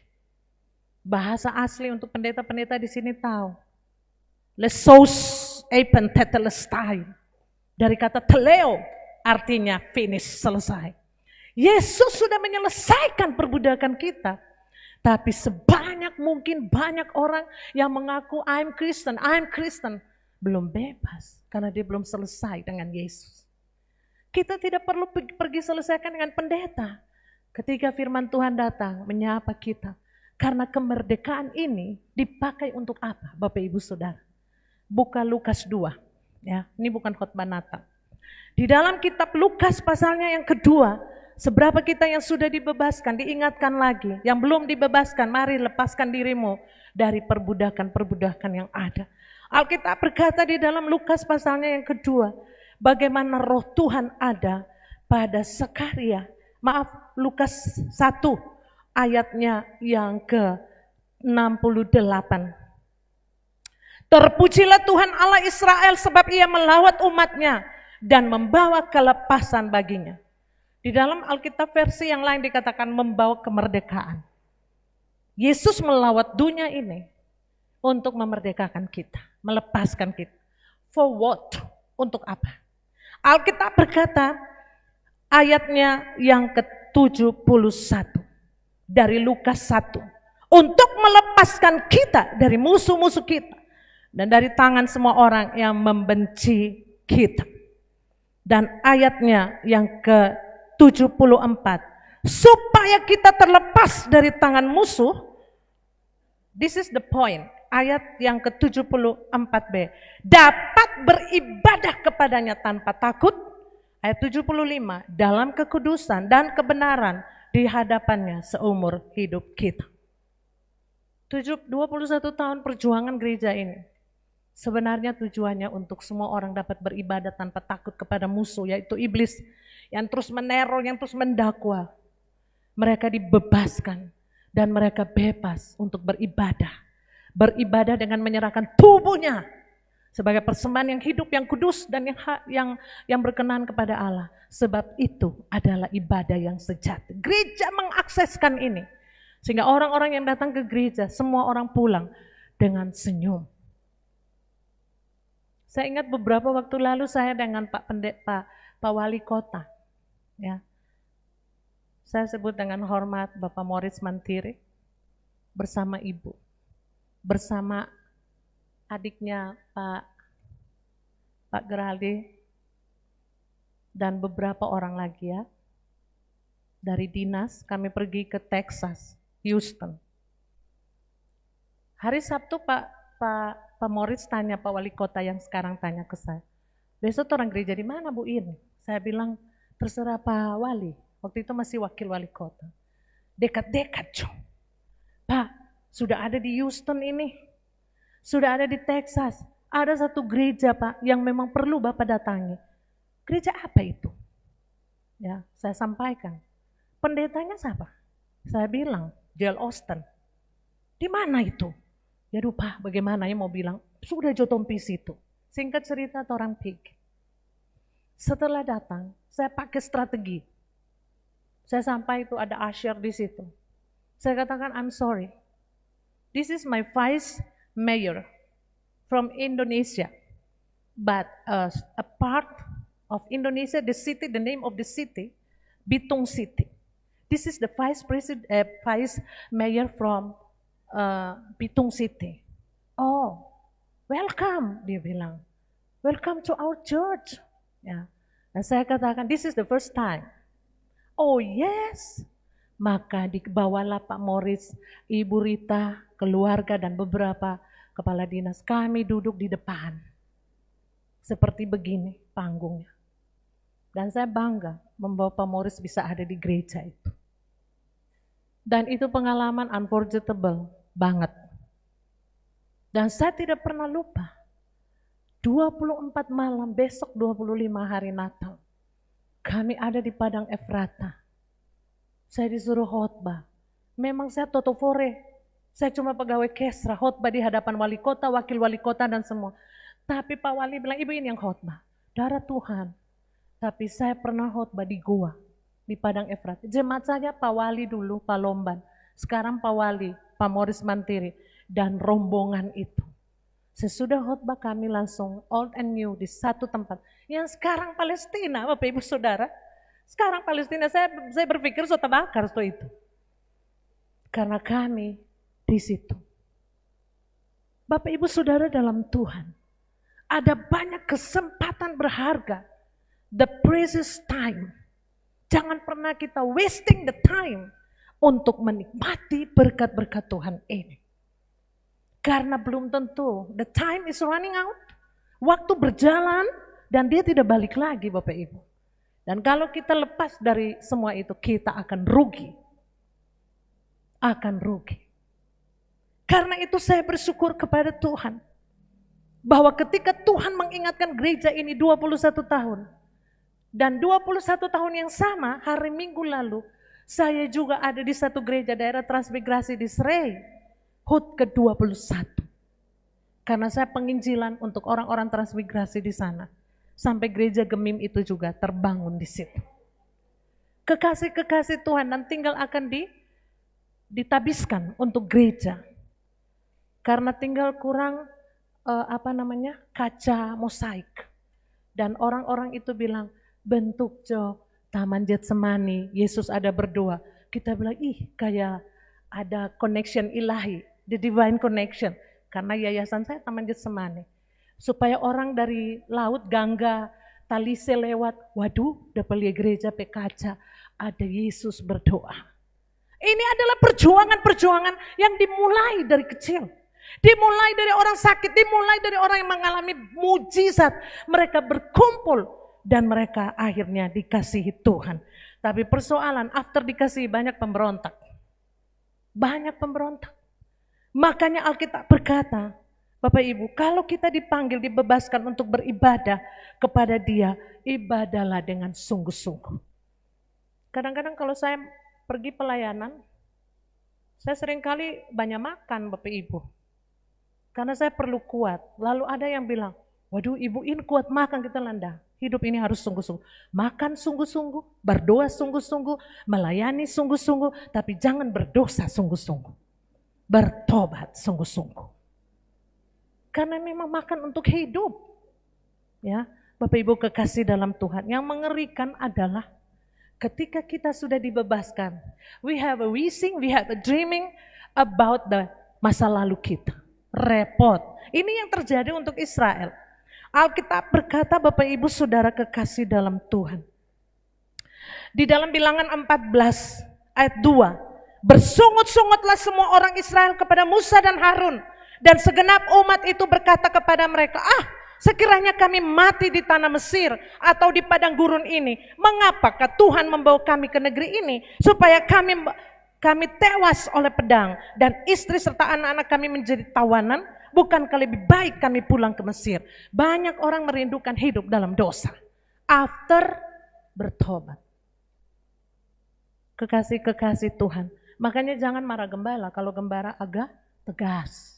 Bahasa asli untuk pendeta-pendeta di sini tahu. Lesos epen tetelestai. Dari kata teleo, artinya finish, selesai. Yesus sudah menyelesaikan perbudakan kita. Tapi sebanyak mungkin banyak orang yang mengaku I'm Kristen, belum bebas karena dia belum selesai dengan Yesus. Kita tidak perlu pergi selesaikan dengan pendeta. Ketika firman Tuhan datang menyapa kita, karena kemerdekaan ini dipakai untuk apa, Bapak Ibu Saudara? Buka Lukas 2, ya. Ini bukan khotbah Natal. Di dalam kitab Lukas pasalnya yang kedua, seberapa kita yang sudah dibebaskan, diingatkan lagi. Yang belum dibebaskan, mari lepaskan dirimu dari perbudakan-perbudakan yang ada. Alkitab berkata di dalam Lukas pasalnya yang kedua, bagaimana roh Tuhan ada pada Lukas 1 ayatnya yang ke-68. Terpujilah Tuhan Allah Israel sebab ia melawat umatnya dan membawa kelepasan baginya. Di dalam Alkitab versi yang lain dikatakan membawa kemerdekaan. Yesus melawat dunia ini untuk memerdekakan kita, melepaskan kita. For what? Untuk apa? Alkitab berkata, ayatnya yang ke-71 dari Lukas 1. Untuk melepaskan kita dari musuh-musuh kita dan dari tangan semua orang yang membenci kita. Dan ayatnya yang ke-74. Supaya kita terlepas dari tangan musuh. This is the point. Ayat yang ke-74b. Dapat beribadah kepadanya tanpa takut. Ayat 75. Dalam kekudusan dan kebenaran di hadapannya seumur hidup kita. 21 tahun perjuangan gereja ini. Sebenarnya tujuannya untuk semua orang dapat beribadah tanpa takut kepada musuh, yaitu iblis yang terus meneror, yang terus mendakwa. Mereka dibebaskan dan mereka bebas untuk beribadah. Beribadah dengan menyerahkan tubuhnya sebagai persembahan yang hidup, yang kudus dan yang berkenan kepada Allah. Sebab itu adalah ibadah yang sejati. Gereja mengakseskan ini sehingga orang-orang yang datang ke gereja semua orang pulang dengan senyum. Saya ingat beberapa waktu lalu saya dengan Pak Wali Kota, ya. Saya sebut dengan hormat Bapak Moritz Mantiri bersama Ibu, bersama adiknya Pak Geraldi dan beberapa orang lagi ya. Dari dinas kami pergi ke Texas, Houston. Hari Sabtu Pak Moritz tanya Pak Wali Kota yang sekarang tanya ke saya, besok orang gereja di mana Bu ini? Saya bilang terserah Pak Wali. Waktu itu masih wakil wali kota. Dekat-dekat, Pak, sudah ada di Houston ini. Sudah ada di Texas. Ada satu gereja, Pak, yang memang perlu Bapak datangi. Gereja apa itu? Ya, saya sampaikan. Pendetanya siapa? Saya bilang, Joel Osteen. Di mana itu? Ya Pak, bagaimana ya mau bilang? Sudah jotompi situ. Singkat cerita, orang pergi. Setelah datang, saya pakai strategi. Saya sampai itu ada usher di situ. Saya katakan, I'm sorry. This is my vice mayor from Indonesia. But a part of Indonesia, the city, the name of the city, Bitung City. This is the vice mayor from Bitung City. Oh, welcome, dia bilang. Welcome to our church. Ya. Dan saya katakan, this is the first time. Oh yes, maka dibawalah Pak Moritz, Ibu Rita, keluarga dan beberapa kepala dinas. Kami duduk di depan, seperti begini panggungnya. Dan saya bangga membawa Pak Moritz bisa ada di gereja itu. Dan itu pengalaman unforgettable banget. Dan saya tidak pernah lupa, 24 malam, besok 25 hari Natal. Kami ada di Padang Efrata. Saya disuruh khotbah. Memang saya totofore. Saya cuma pegawai kesra, khotbah di hadapan wali kota, wakil wali kota dan semua. Tapi Pak Wali bilang, Ibu ini yang khotbah. Darah Tuhan. Tapi saya pernah khotbah di Goa, di Padang Efrata. Jemaat saja Pak Wali dulu, Pak Lomban. Sekarang Pak Wali, Pak Moritz Mantiri. Dan rombongan itu. Sesudah khotbah kami langsung old and new di satu tempat. Yang sekarang Palestina, Bapak Ibu Saudara. Sekarang Palestina, saya berpikir sudah bakar itu. Karena kami di situ. Bapak Ibu Saudara dalam Tuhan. Ada banyak kesempatan berharga. The precious time. Jangan pernah kita wasting the time untuk menikmati berkat-berkat Tuhan ini. Karena belum tentu, the time is running out. Waktu berjalan dan dia tidak balik lagi Bapak Ibu. Dan kalau kita lepas dari semua itu, kita akan rugi. Akan rugi. Karena itu saya bersyukur kepada Tuhan. Bahwa ketika Tuhan mengingatkan gereja ini 21 tahun. Dan 21 tahun yang sama, hari Minggu lalu, Saya juga ada di satu gereja daerah transmigrasi di Serai, HUT ke-21. Karena saya penginjilan untuk orang-orang transmigrasi di sana. Sampai gereja Gemim itu juga terbangun di situ. Kekasih-kekasih Tuhan dan tinggal akan ditabiskan untuk gereja. Karena tinggal kurang kaca mosaik. Dan orang-orang itu bilang, bentuk Taman Getsemani, Yesus ada berdoa. Kita bilang, kayak ada connection ilahi, the divine connection. Karena yayasan saya Taman Getsemani. Supaya orang dari laut, Gangga, Talise lewat, waduh, dapat lihat gereja kaca, ada Yesus berdoa. Ini adalah perjuangan-perjuangan yang dimulai dari kecil. Dimulai dari orang sakit, dimulai dari orang yang mengalami mujizat. Mereka berkumpul dan mereka akhirnya dikasihi Tuhan. Tapi persoalan after dikasihi banyak pemberontak. Banyak pemberontak. Makanya Alkitab berkata, Bapak Ibu, kalau kita dipanggil, dibebaskan untuk beribadah kepada Dia, ibadahlah dengan sungguh-sungguh. Kadang-kadang kalau saya pergi pelayanan, saya seringkali banyak makan Bapak Ibu. Karena saya perlu kuat. Lalu ada yang bilang, waduh Ibu ini kuat makan, kita landa. Hidup ini harus sungguh-sungguh. Makan sungguh-sungguh, berdoa sungguh-sungguh, melayani sungguh-sungguh, tapi jangan berdosa sungguh-sungguh. Bertobat sungguh-sungguh. Karena memang makan untuk hidup. Ya, Bapak Ibu kekasih dalam Tuhan, yang mengerikan adalah ketika kita sudah dibebaskan, we have a wishing, we have a dreaming about the masa lalu kita. Repot. Ini yang terjadi untuk Israel. Alkitab berkata, Bapak Ibu Saudara kekasih dalam Tuhan. Di dalam Bilangan 14 ayat 2, bersungut-sungutlah semua orang Israel kepada Musa dan Harun, dan segenap umat itu berkata kepada mereka, sekiranya kami mati di tanah Mesir atau di padang gurun ini, mengapakah Tuhan membawa kami ke negeri ini supaya kami tewas oleh pedang dan istri serta anak-anak kami menjadi tawanan? Bukankah lebih baik kami pulang ke Mesir? Banyak orang merindukan hidup dalam dosa after bertobat. Kekasih-kekasih Tuhan, makanya jangan marah gembala kalau gembala agak tegas.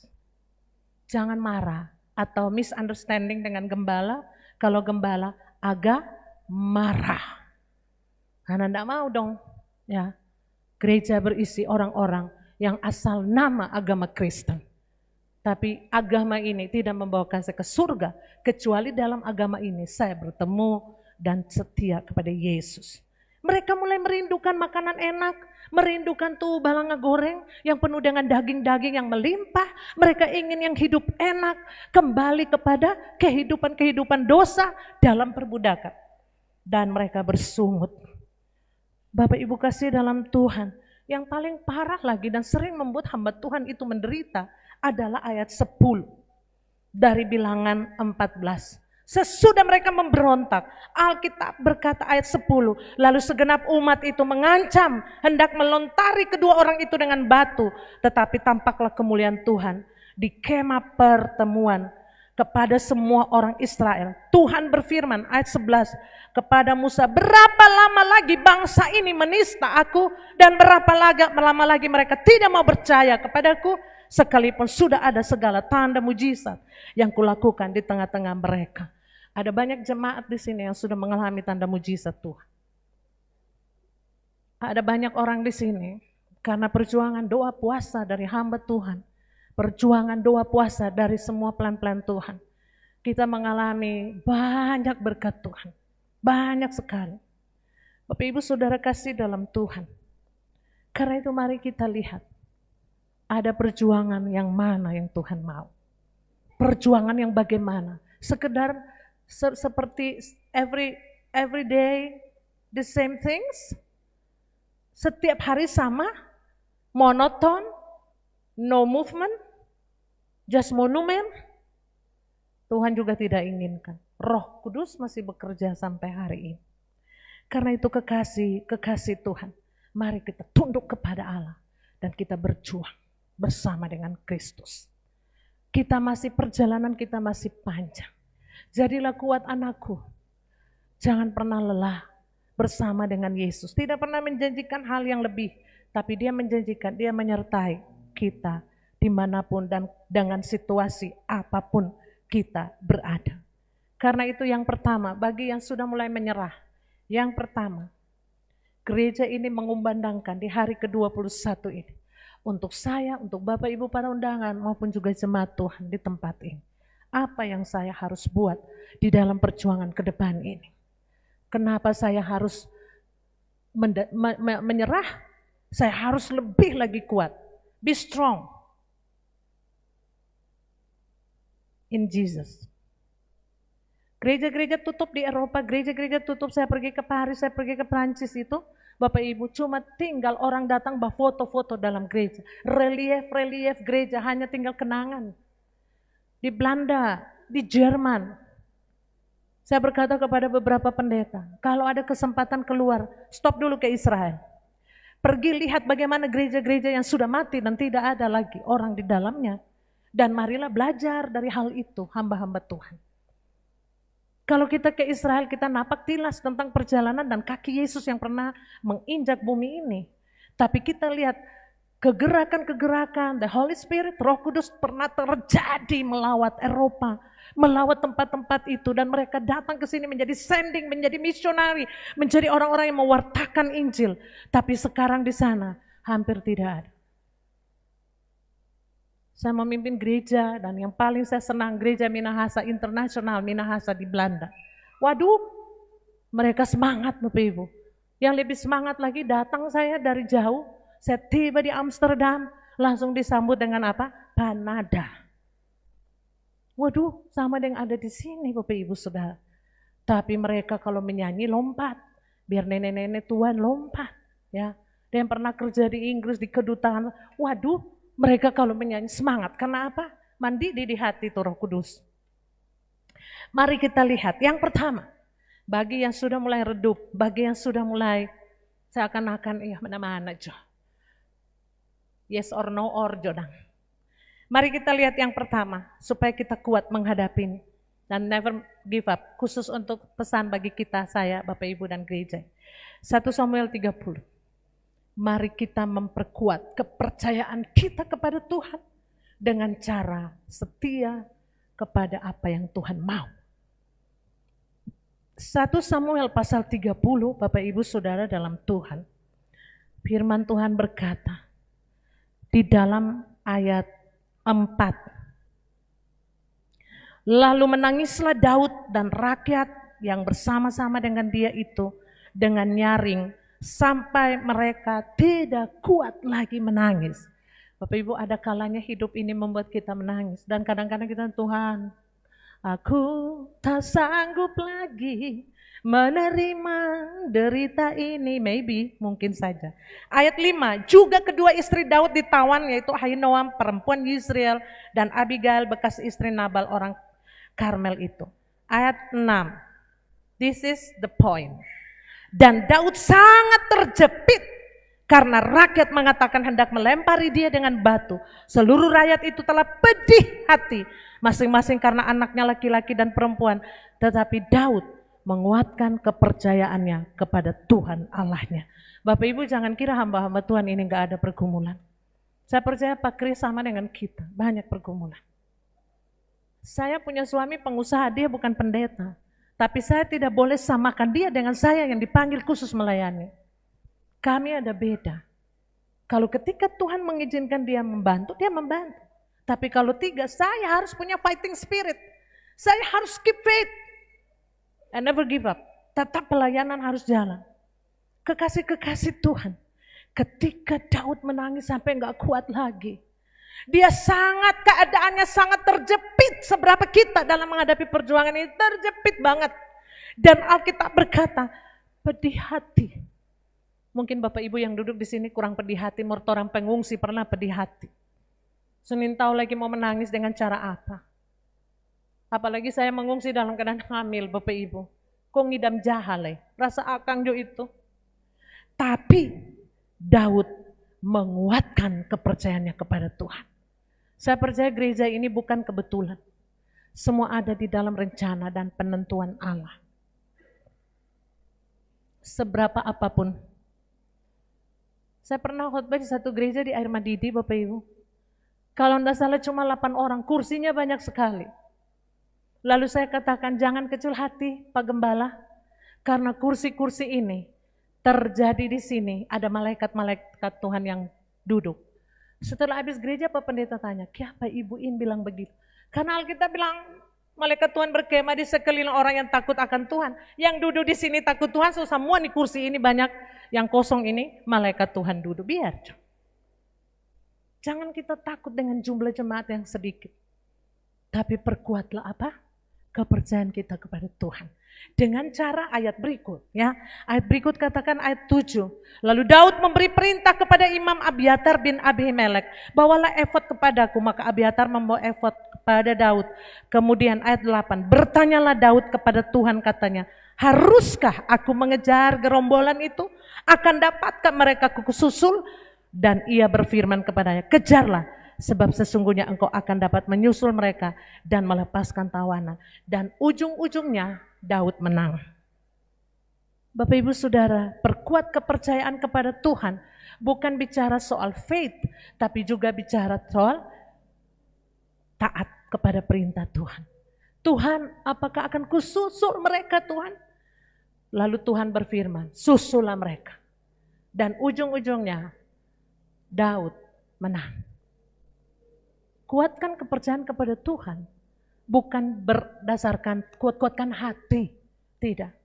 Jangan marah atau misunderstanding dengan gembala kalau gembala agak marah. Karena enggak mau dong, ya. Gereja berisi orang-orang yang asal nama agama Kristen. Tapi agama ini tidak membawa saya ke surga, kecuali dalam agama ini saya bertemu dan setia kepada Yesus. Mereka mulai merindukan makanan enak, merindukan tuh balanga goreng yang penuh dengan daging-daging yang melimpah. Mereka ingin yang hidup enak, kembali kepada kehidupan-kehidupan dosa dalam perbudakan. Dan mereka bersungut. Bapak Ibu kasih dalam Tuhan, yang paling parah lagi dan sering membuat hamba Tuhan itu menderita adalah ayat 10 dari Bilangan 14. Sesudah mereka memberontak, Alkitab berkata ayat 10, lalu segenap umat itu mengancam hendak melontari kedua orang itu dengan batu, tetapi tampaklah kemuliaan Tuhan di kemah pertemuan kepada semua orang Israel. Tuhan berfirman ayat 11 kepada Musa, berapa lama lagi bangsa ini menista aku, dan berapa lama lagi mereka tidak mau percaya kepadaku, sekalipun sudah ada segala tanda mujizat yang kulakukan di tengah-tengah mereka. Ada banyak jemaat di sini yang sudah mengalami tanda mujizat Tuhan. Ada banyak orang di sini karena perjuangan doa puasa dari hamba Tuhan, perjuangan doa puasa dari semua plan-plan Tuhan, kita mengalami banyak berkat Tuhan, banyak sekali. Bapak Ibu Saudara kasih dalam Tuhan. Karena itu mari kita lihat, ada perjuangan yang mana yang Tuhan mau. Perjuangan yang bagaimana? Sekedar seperti every day the same things? Setiap hari sama? Monoton? No movement? Just monument? Tuhan juga tidak inginkan. Roh Kudus masih bekerja sampai hari ini. Karena itu kekasih Tuhan, mari kita tunduk kepada Allah dan kita berjuang bersama dengan Kristus. Perjalanan kita masih panjang. Jadilah kuat anakku. Jangan pernah lelah bersama dengan Yesus. Tidak pernah menjanjikan hal yang lebih, tapi dia menjanjikan, dia menyertai kita dimanapun dan dengan situasi apapun kita berada. Karena itu yang pertama, bagi yang sudah mulai menyerah, yang pertama, gereja ini mengumandangkan di hari ke-21 ini, untuk saya, untuk Bapak Ibu para undangan, maupun juga jemaat Tuhan di tempat ini. Apa yang saya harus buat di dalam perjuangan ke depan ini? Kenapa saya harus menyerah? Saya harus lebih lagi kuat. Be strong in Jesus. Gereja-gereja tutup di Eropa, gereja-gereja tutup. Saya pergi ke Paris, saya pergi ke Prancis itu. Bapak Ibu, cuma tinggal orang datang bawa foto-foto dalam gereja. Relief-relief gereja, hanya tinggal kenangan. Di Belanda, di Jerman. Saya berkata kepada beberapa pendeta, kalau ada kesempatan keluar, stop dulu ke Israel. Pergi lihat bagaimana gereja-gereja yang sudah mati dan tidak ada lagi orang di dalamnya. Dan marilah belajar dari hal itu, hamba-hamba Tuhan. Kalau kita ke Israel, kita napak tilas tentang perjalanan dan kaki Yesus yang pernah menginjak bumi ini. Tapi kita lihat kegerakan-kegerakan, the Holy Spirit, Roh Kudus pernah terjadi melawat Eropa, melawat tempat-tempat itu, dan mereka datang ke sini menjadi sending, menjadi misionari, menjadi orang-orang yang mewartakan Injil. Tapi sekarang di sana hampir tidak ada. Saya memimpin gereja dan yang paling saya senang gereja Minahasa Internasional, Minahasa di Belanda. Waduh, mereka semangat Bapak Ibu. Yang lebih semangat lagi datang saya dari jauh. Saya tiba di Amsterdam, langsung disambut dengan apa? Panada. Waduh, sama dengan ada di sini Bapak Ibu Saudara. Tapi mereka kalau menyanyi lompat, biar nenek-nenek Tuhan lompat. Ya, dan pernah kerja di Inggris di kedutaan, waduh, mereka kalau menyanyi semangat. Karena apa? Mandi di hati itu Roh Kudus. Mari kita lihat. Yang pertama, bagi yang sudah mulai redup, bagi yang sudah mulai seakan-akan mana-mana aja. Yes or no or jodang. Mari kita lihat yang pertama, supaya kita kuat menghadapi dan never give up. Khusus untuk pesan bagi kita, saya, Bapak Ibu dan gereja. 1 Samuel 30. Mari kita memperkuat kepercayaan kita kepada Tuhan dengan cara setia kepada apa yang Tuhan mau. 1 Samuel pasal 30, Bapak Ibu Saudara dalam Tuhan. Firman Tuhan berkata, di dalam ayat 4. Lalu menangislah Daud dan rakyat yang bersama-sama dengan dia itu dengan nyaring sampai mereka tidak kuat lagi menangis. Bapak Ibu, ada kalanya hidup ini membuat kita menangis. Dan kadang-kadang kita, Tuhan, aku tak sanggup lagi menerima derita ini, mungkin saja. Ayat 5, juga kedua istri Daud ditawan, yaitu Ahinoam perempuan Yisrael dan Abigail bekas istri Nabal orang Karmel itu. Ayat 6, this is the point. Dan Daud sangat terjepit karena rakyat mengatakan hendak melempari dia dengan batu. Seluruh rakyat itu telah pedih hati, masing-masing karena anaknya laki-laki dan perempuan. Tetapi Daud menguatkan kepercayaannya kepada Tuhan Allahnya. Bapak Ibu jangan kira hamba-hamba Tuhan ini gak ada pergumulan. Saya percaya Pak Kris sama dengan kita, banyak pergumulan. Saya punya suami pengusaha, dia bukan pendeta. Tapi saya tidak boleh samakan dia dengan saya yang dipanggil khusus melayani. Kami ada beda. Kalau ketika Tuhan mengizinkan dia membantu, dia membantu. Tapi kalau tidak, saya harus punya fighting spirit. Saya harus keep faith. And never give up. Tetap pelayanan harus jalan. Kekasih-kekasih Tuhan. Ketika Daud menangis sampai gak kuat lagi. Dia keadaannya sangat terjepit. Seberapa kita dalam menghadapi perjuangan ini terjepit banget. Dan Alkitab berkata, pedih hati. Mungkin Bapak Ibu yang duduk di sini kurang pedih hati. Menurut orang pengungsi pernah pedih hati. Senin tahu lagi mau menangis dengan cara apa. Apalagi saya mengungsi dalam keadaan hamil, Bapak Ibu. Kok ngidam jahale, rasa akang jo itu. Tapi Daud menguatkan kepercayaannya kepada Tuhan. Saya percaya gereja ini bukan kebetulan. Semua ada di dalam rencana dan penentuan Allah. seberapa apapun. Saya pernah khotbah di satu gereja di Air Madidi, Bapak Ibu. Kalau tidak salah cuma 8 orang, kursinya banyak sekali. Lalu saya katakan, jangan kecil hati Pak Gembala, karena kursi-kursi ini terjadi di sini, ada malaikat-malaikat Tuhan yang duduk. Setelah habis gereja Pak Pendeta tanya, kenapa Ibu In bilang begitu? Karena Alkitab bilang, malaikat Tuhan berkemah di sekeliling orang yang takut akan Tuhan. Yang duduk di sini takut Tuhan, so semua di kursi ini banyak yang kosong ini, malaikat Tuhan duduk. Biar. Jangan kita takut dengan jumlah jemaat yang sedikit. Tapi perkuatlah apa? Kepercayaan kita kepada Tuhan. Dengan cara ayat berikut. Ya, ayat berikut katakan ayat 7. Lalu Daud memberi perintah kepada Imam Abiatar bin Abimelek. Bawalah efod kepadaku. Maka Abiatar membawa efod kepada Daud. Kemudian ayat 8. Bertanyalah Daud kepada Tuhan katanya. Haruskah aku mengejar gerombolan itu? Akan dapatkah mereka kususul? Dan ia berfirman kepadanya, kejarlah, sebab sesungguhnya engkau akan dapat menyusul mereka dan melepaskan tawanan. Dan ujung-ujungnya Daud menang. Bapak Ibu Saudara, perkuat kepercayaan kepada Tuhan bukan bicara soal faith, tapi juga bicara soal taat kepada perintah Tuhan. Tuhan, apakah akan kususul mereka Tuhan? Lalu Tuhan berfirman, susullah mereka. Dan ujung-ujungnya Daud menang. Kuatkan kepercayaan kepada Tuhan, bukan berdasarkan kuatkan hati, tidak.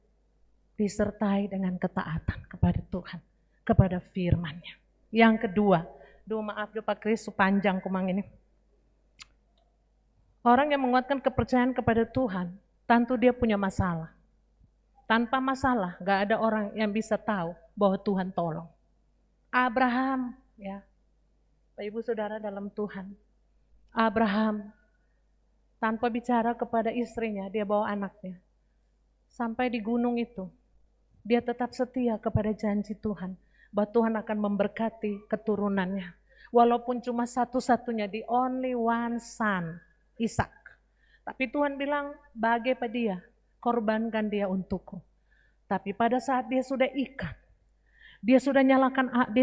Disertai dengan ketaatan kepada Tuhan, kepada firman-Nya. Yang kedua, maaf Pak Kris, panjang kumang ini. Orang yang menguatkan kepercayaan kepada Tuhan, tentu dia punya masalah. Tanpa masalah, gak ada orang yang bisa tahu bahwa Tuhan tolong. Abraham, ya, Pak Ibu Saudara dalam Tuhan. Abraham tanpa bicara kepada istrinya, dia bawa anaknya. Sampai di gunung itu, dia tetap setia kepada janji Tuhan. Bahwa Tuhan akan memberkati keturunannya. Walaupun cuma satu-satunya, the only one son, Ishak. Tapi Tuhan bilang, bagi pada dia, korbankan dia untukku. Tapi pada saat dia sudah ikat, dia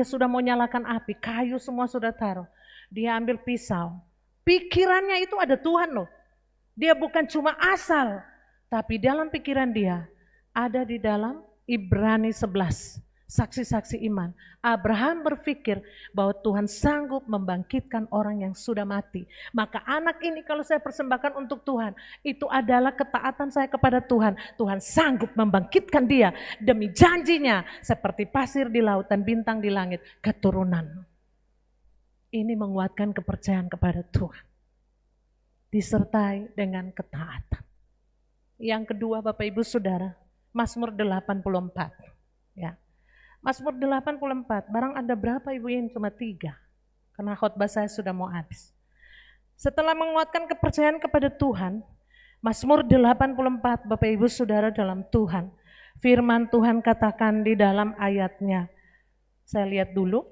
sudah mau nyalakan api, kayu semua sudah taruh. Dia ambil pisau. Pikirannya itu ada Tuhan loh. Dia bukan cuma asal, tapi dalam pikiran dia ada di dalam Ibrani 11, saksi-saksi iman. Abraham berpikir bahwa Tuhan sanggup membangkitkan orang yang sudah mati. Maka anak ini kalau saya persembahkan untuk Tuhan, itu adalah ketaatan saya kepada Tuhan. Tuhan sanggup membangkitkan dia demi janjinya, seperti pasir di laut dan bintang di langit, keturunan. Ini menguatkan kepercayaan kepada Tuhan. Disertai dengan ketaatan. Yang kedua Bapak Ibu Saudara, Mazmur 84. Ya. Mazmur 84, barang ada berapa Ibu yang cuma 3? Karena khotbah saya sudah mau habis. Setelah menguatkan kepercayaan kepada Tuhan, Mazmur 84 Bapak Ibu Saudara dalam Tuhan. Firman Tuhan katakan di dalam ayatnya. Saya lihat dulu.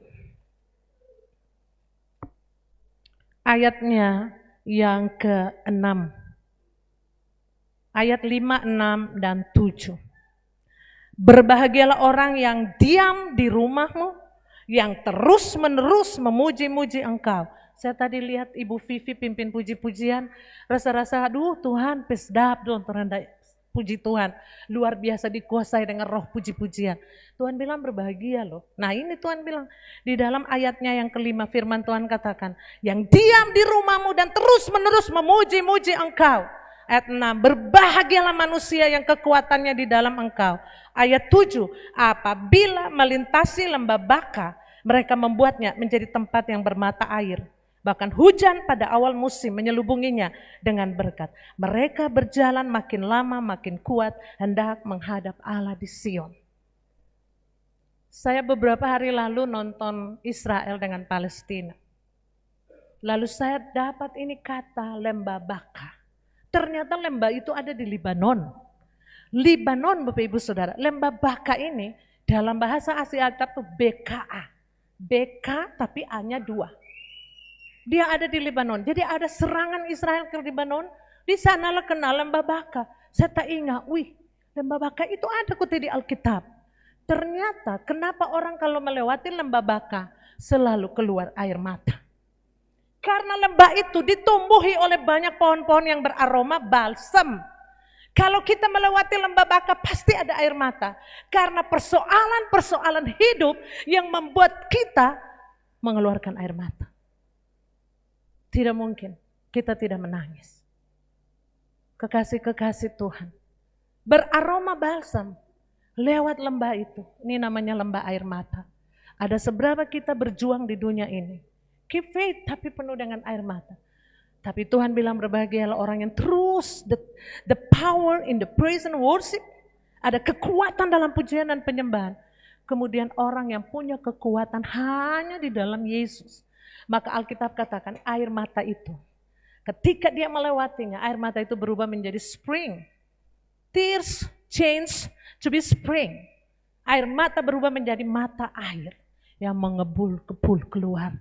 Ayatnya yang ke-6. Ayat 5, 6, dan 7. Berbahagialah orang yang diam di rumahmu, yang terus-menerus memuji-muji engkau. Saya tadi lihat Ibu Vivi pimpin puji-pujian, rasa-rasa aduh Tuhan pesdap dong terendah puji Tuhan. Luar biasa dikuasai dengan roh puji-pujian. Tuhan bilang berbahagia loh. Nah ini Tuhan bilang di dalam ayatnya yang ke-5 firman Tuhan katakan, yang diam di rumahmu dan terus-menerus memuji-muji engkau. Ayat 6, berbahagialah manusia yang kekuatannya di dalam engkau. Ayat 7, apabila melintasi lembah Baka, mereka membuatnya menjadi tempat yang bermata air. Bahkan hujan pada awal musim menyelubunginya dengan berkat. Mereka berjalan makin lama makin kuat, hendak menghadap Allah di Sion. Saya beberapa hari lalu nonton Israel dengan Palestina. Lalu saya dapat ini kata lembah Baka. Ternyata lembah itu ada di Libanon. Libanon Bapak Ibu Saudara, lembah Baka ini dalam bahasa Asia itu BKA. BK tapi A-nya 2. Dia ada di Libanon. Jadi ada serangan Israel ke Libanon. Di sanalah kenal lembah Baka. Saya tak ingat, lembah Baka itu ada kutip di Alkitab. Ternyata kenapa orang kalau melewati lembah Baka selalu keluar air mata? Karena lembah itu ditumbuhi oleh banyak pohon-pohon yang beraroma balsam. Kalau kita melewati lembah Baka pasti ada air mata. Karena persoalan-persoalan hidup yang membuat kita mengeluarkan air mata. Tidak mungkin kita tidak menangis. Kekasih-kekasih Tuhan, beraroma balsam lewat lembah itu. Ini namanya lembah air mata. Ada seberapa kita berjuang di dunia ini. Keep faith tapi penuh dengan air mata. Tapi Tuhan bilang berbahagialah orang yang terus the power in the praise and worship. Ada kekuatan dalam pujian dan penyembahan. Kemudian orang yang punya kekuatan hanya di dalam Yesus. Maka Alkitab katakan air mata itu, ketika dia melewatinya, air mata itu berubah menjadi spring. Tears change to be spring. Air mata berubah menjadi mata air yang mengebul-gebul keluar.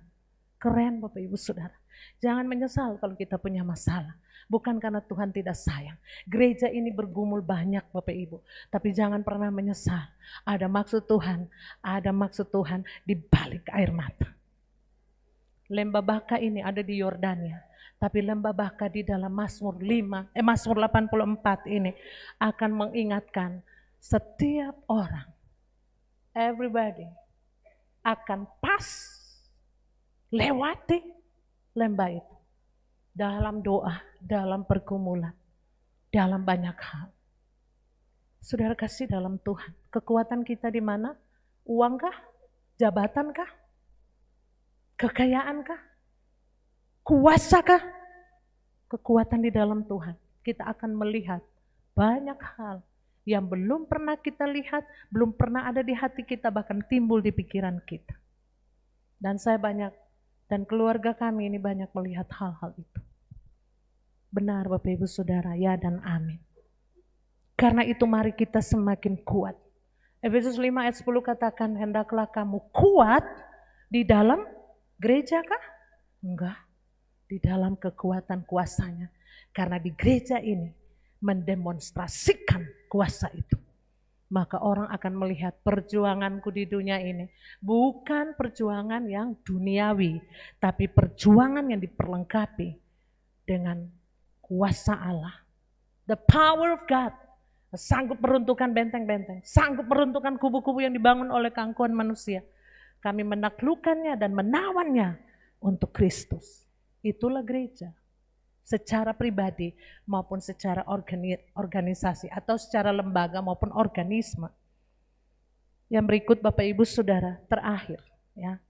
Keren Bapak Ibu Saudara. Jangan menyesal kalau kita punya masalah. Bukan karena Tuhan tidak sayang. Gereja ini bergumul banyak Bapak Ibu. Tapi jangan pernah menyesal. Ada maksud Tuhan di balik air mata. Lembah Baka ini ada di Yordania. Tapi lembah Baka di dalam Mazmur 84 ini akan mengingatkan setiap orang, everybody akan pas lewati lembah itu. Dalam doa, dalam pergumulan, dalam banyak hal. Saudara kasih dalam Tuhan, kekuatan kita di mana? Uangkah? Jabatankah? Kekayaankah? Kuasakah? Kekuatan di dalam Tuhan. Kita akan melihat banyak hal yang belum pernah kita lihat, belum pernah ada di hati kita, bahkan timbul di pikiran kita. Dan dan keluarga kami ini banyak melihat hal-hal itu. Benar Bapak Ibu Saudara, ya dan amin. Karena itu mari kita semakin kuat. Efesus 5 ayat 10 katakan, hendaklah kamu kuat di dalam gereja kah? Enggak, di dalam kekuatan kuasanya. Karena di gereja ini mendemonstrasikan kuasa itu. Maka orang akan melihat perjuanganku di dunia ini bukan perjuangan yang duniawi, tapi perjuangan yang diperlengkapi dengan kuasa Allah. The power of God, sanggup meruntuhkan benteng-benteng, sanggup meruntuhkan kubu-kubu yang dibangun oleh keangkuhan manusia. Kami menaklukkannya dan menawannya untuk Kristus. Itulah gereja. Secara pribadi maupun secara organisasi atau secara lembaga maupun organisme. Yang berikut Bapak Ibu Saudara, terakhir ya.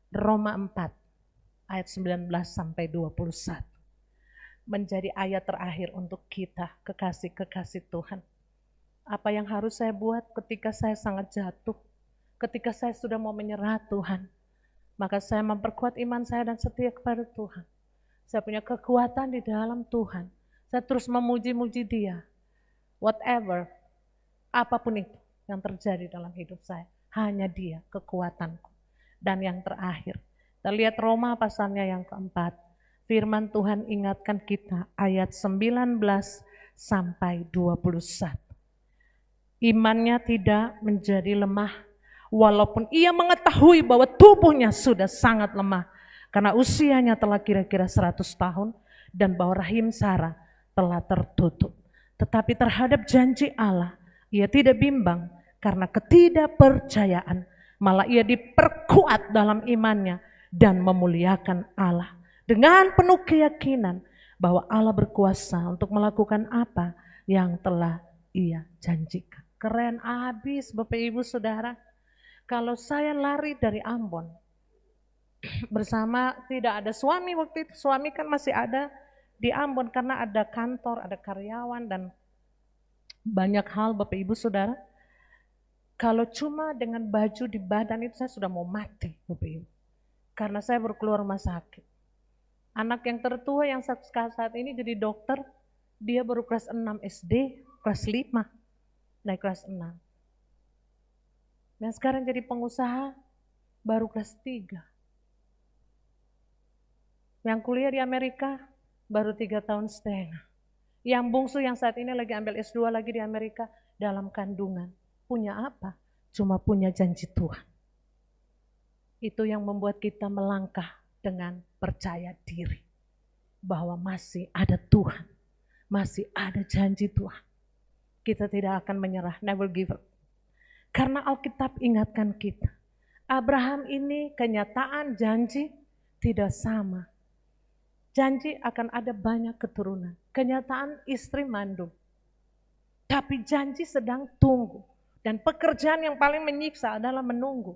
Roma 4 ayat 19 sampai 21. Menjadi ayat terakhir untuk kita, kekasih-kekasih Tuhan. Apa yang harus saya buat ketika saya sangat jatuh, ketika saya sudah mau menyerah Tuhan, maka saya memperkuat iman saya dan setia kepada Tuhan. Saya punya kekuatan di dalam Tuhan. Saya terus memuji-muji Dia. Whatever, apapun itu yang terjadi dalam hidup saya, hanya Dia kekuatanku. Dan yang terakhir, kita lihat Roma pasalnya yang keempat. Firman Tuhan ingatkan kita ayat 19 sampai 21. Imannya tidak menjadi lemah, walaupun ia mengetahui bahwa tubuhnya sudah sangat lemah. Karena usianya telah kira-kira 100 tahun dan bahwa rahim Sarah telah tertutup. Tetapi terhadap janji Allah, ia tidak bimbang karena ketidakpercayaan. Malah ia diperkuat dalam imannya dan memuliakan Allah. Dengan penuh keyakinan bahwa Allah berkuasa untuk melakukan apa yang telah ia janjikan. Keren abis Bapak Ibu Saudara. Kalau saya lari dari Ambon, bersama tidak ada suami waktu itu, suami kan masih ada di Ambon karena ada kantor, ada karyawan dan banyak hal Bapak Ibu Saudara. Kalau cuma dengan baju di badan itu saya sudah mau mati Bapak Ibu. Karena saya baru keluar rumah sakit. Anak yang tertua yang saat ini jadi dokter, dia baru kelas 6 SD, kelas 5, naik kelas 6. Dan sekarang jadi pengusaha baru kelas 3. Yang kuliah di Amerika baru 3 tahun setengah. Yang bungsu yang saat ini lagi ambil S2 lagi di Amerika dalam kandungan. Punya apa? cuma punya janji Tuhan. Itu yang membuat kita melangkah dengan percaya diri bahwa masih ada Tuhan, masih ada janji Tuhan. Kita tidak akan menyerah, never give up. Karena Alkitab ingatkan kita, Abraham ini kenyataan janji tidak sama. Janji akan ada banyak keturunan. Kenyataan istri mandul. Tapi janji sedang tunggu. Dan pekerjaan yang paling menyiksa adalah menunggu.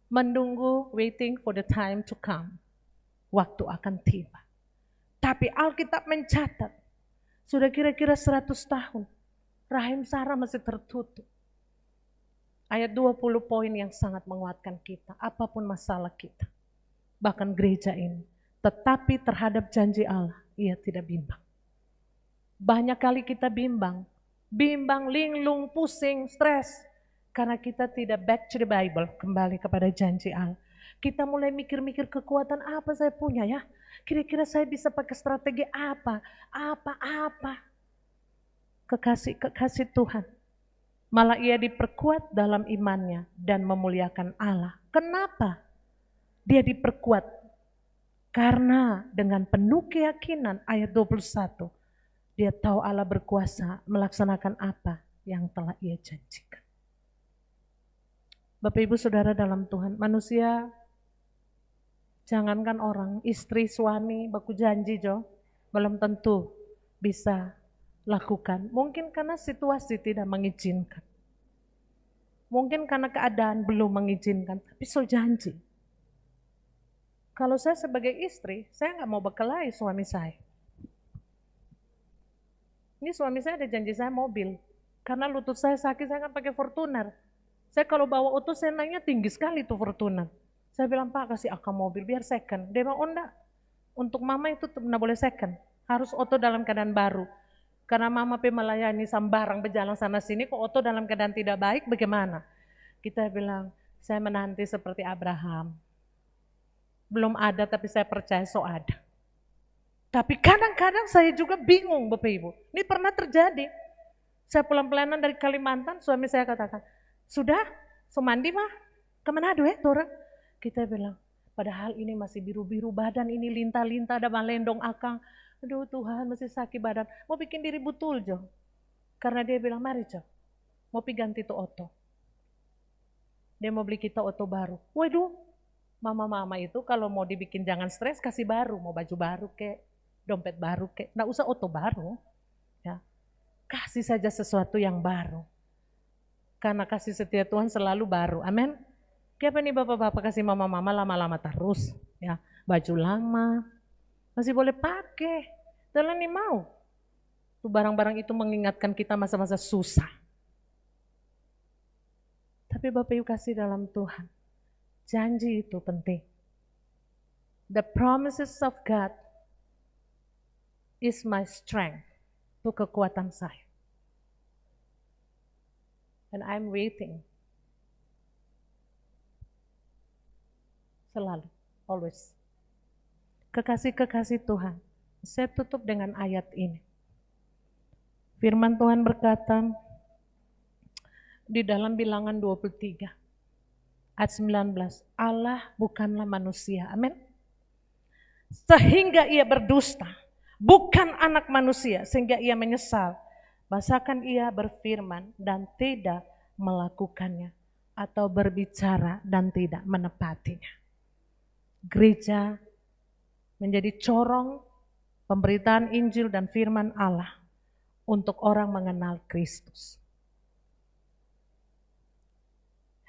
Menunggu, waiting for the time to come. Waktu akan tiba. Tapi Alkitab mencatat, sudah kira-kira 100 tahun, rahim Sarah masih tertutup. Ayat 20 poin yang sangat menguatkan kita, apapun masalah kita. Bahkan gereja ini, tetapi terhadap janji Allah, ia tidak bimbang. Banyak kali kita bimbang, linglung, pusing, stres. Karena kita tidak back to the Bible, kembali kepada janji Allah. Kita mulai mikir-mikir kekuatan apa saya punya ya. Kira-kira saya bisa pakai strategi apa. Kekasih Tuhan. Malah ia diperkuat dalam imannya dan memuliakan Allah. Kenapa dia diperkuat? Karena dengan penuh keyakinan ayat 21. Dia tahu Allah berkuasa melaksanakan apa yang telah ia janjikan. Bapak Ibu Saudara dalam Tuhan, manusia, jangankan orang, istri, suami, baku janji jo, belum tentu bisa lakukan. Mungkin karena situasi tidak mengizinkan. Mungkin karena keadaan belum mengizinkan, tapi so janji. Kalau saya sebagai istri, saya nggak mau berkelahi suami saya. Ini suami saya ada janji saya mobil. Karena lutut saya sakit, saya kan pakai Fortuner. Saya kalau bawa auto, saya naiknya tinggi sekali tuh Fortuner. Saya bilang, Pak kasih akang mobil biar second. Dia bilang, oh enggak, untuk mama itu tidak boleh second. Harus auto dalam keadaan baru. Karena mama melayani sambarang berjalan sana sini, kok auto dalam keadaan tidak baik, bagaimana? Kita bilang, saya menanti seperti Abraham. Belum ada tapi saya percaya so ada. Tapi kadang-kadang saya juga bingung Bapak Ibu. Ini pernah terjadi. Saya pulang pelayanan dari Kalimantan, suami saya katakan, sudah, so mandi mah, kemana aduh turun? Kita bilang, padahal ini masih biru-biru badan, ini lintah-lintah, ada malendong akang. Aduh Tuhan masih sakit badan, mau bikin diri betul Jo. Karena dia bilang, mari Jo, mau ganti tuh oto. Dia mau beli kita oto baru. Waduh, mama-mama itu kalau mau dibikin jangan stres, kasih baru, mau baju baru kek, dompet baru kek, nggak usah oto baru. Ya. Kasih saja sesuatu yang baru. Karena kasih setia Tuhan selalu baru. Amin. Kenapa nih bapak-bapak kasih mama-mama lama-lama terus? Ya, baju lama masih boleh pakai. Dalam nih mau. Tuh barang-barang itu mengingatkan kita masa-masa susah. Tapi Bapak Ibu kasih dalam Tuhan. Janji itu penting. The promises of God is my strength. Itu kekuatan saya. And I'm waiting. Selalu, always. Kekasih-kekasih Tuhan. Saya tutup dengan ayat ini. Firman Tuhan berkata di dalam Bilangan 23 ayat 19, Allah bukanlah manusia. Amin. Sehingga ia berdusta, bukan anak manusia sehingga ia menyesal. Bahkan ia berfirman dan tidak melakukannya, atau berbicara dan tidak menepatinya. Gereja menjadi corong pemberitaan Injil dan firman Allah untuk orang mengenal Kristus.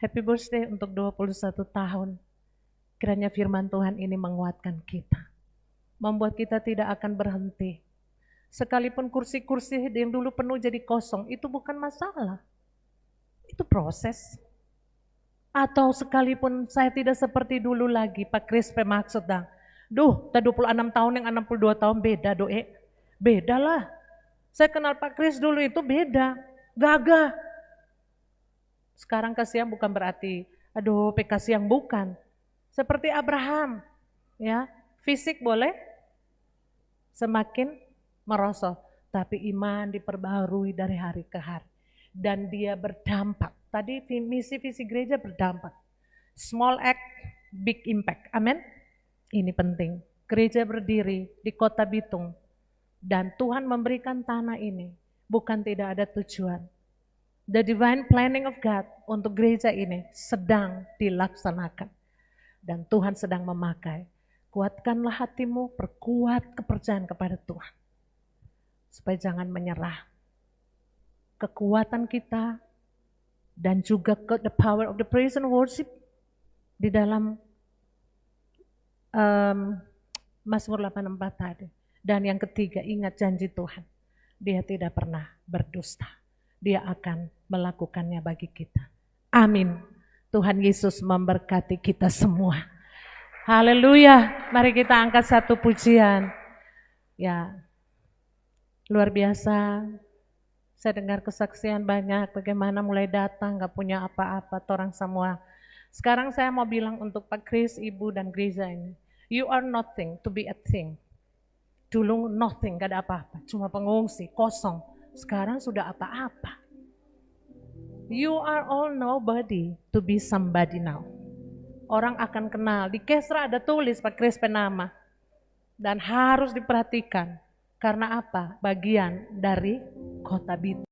Happy birthday untuk 21 tahun. Kiranya firman Tuhan ini menguatkan kita. Membuat kita tidak akan berhenti. Sekalipun kursi-kursi yang dulu penuh jadi kosong, itu bukan masalah. Itu proses. Atau sekalipun saya tidak seperti dulu lagi, Pak Kris maksud dah. Duh, 26 tahun yang 62 tahun beda doe. Beda lah. Saya kenal Pak Kris dulu itu beda. Gagah. Sekarang kasihan bukan berarti, aduh kasihan bukan. Seperti Abraham. Ya, fisik boleh semakin merosot, tapi iman diperbaharui dari hari ke hari. Dan dia berdampak Tadi misi visi gereja berdampak. Small act, big impact. Amin. Ini penting. Gereja berdiri di kota Bitung. Dan Tuhan memberikan tanah ini. Bukan tidak ada tujuan. The divine planning of God untuk gereja ini sedang dilaksanakan. Dan Tuhan sedang memakai. Kuatkanlah hatimu, perkuat kepercayaan kepada Tuhan. Supaya jangan menyerah. Kekuatan kita dan juga the power of the praise and worship di dalam Mazmur 84 tadi. Dan yang ketiga, ingat janji Tuhan. Dia tidak pernah berdusta. Dia akan melakukannya bagi kita. Amin. Tuhan Yesus memberkati kita semua. Haleluya. Mari kita angkat satu pujian. Ya, luar biasa. Saya dengar kesaksian banyak bagaimana mulai datang gak punya apa-apa orang semua. Sekarang saya mau bilang untuk Pak Kris, Ibu dan gereja ini. You are nothing to be a thing. Dulu nothing, gak ada apa-apa. Cuma pengungsi, kosong. Sekarang sudah apa-apa. You are all nobody to be somebody now. Orang akan kenal. Di Kesra ada tulis Pak Kris Penama. Dan harus diperhatikan. Karena apa? Bagian dari kota Bitung.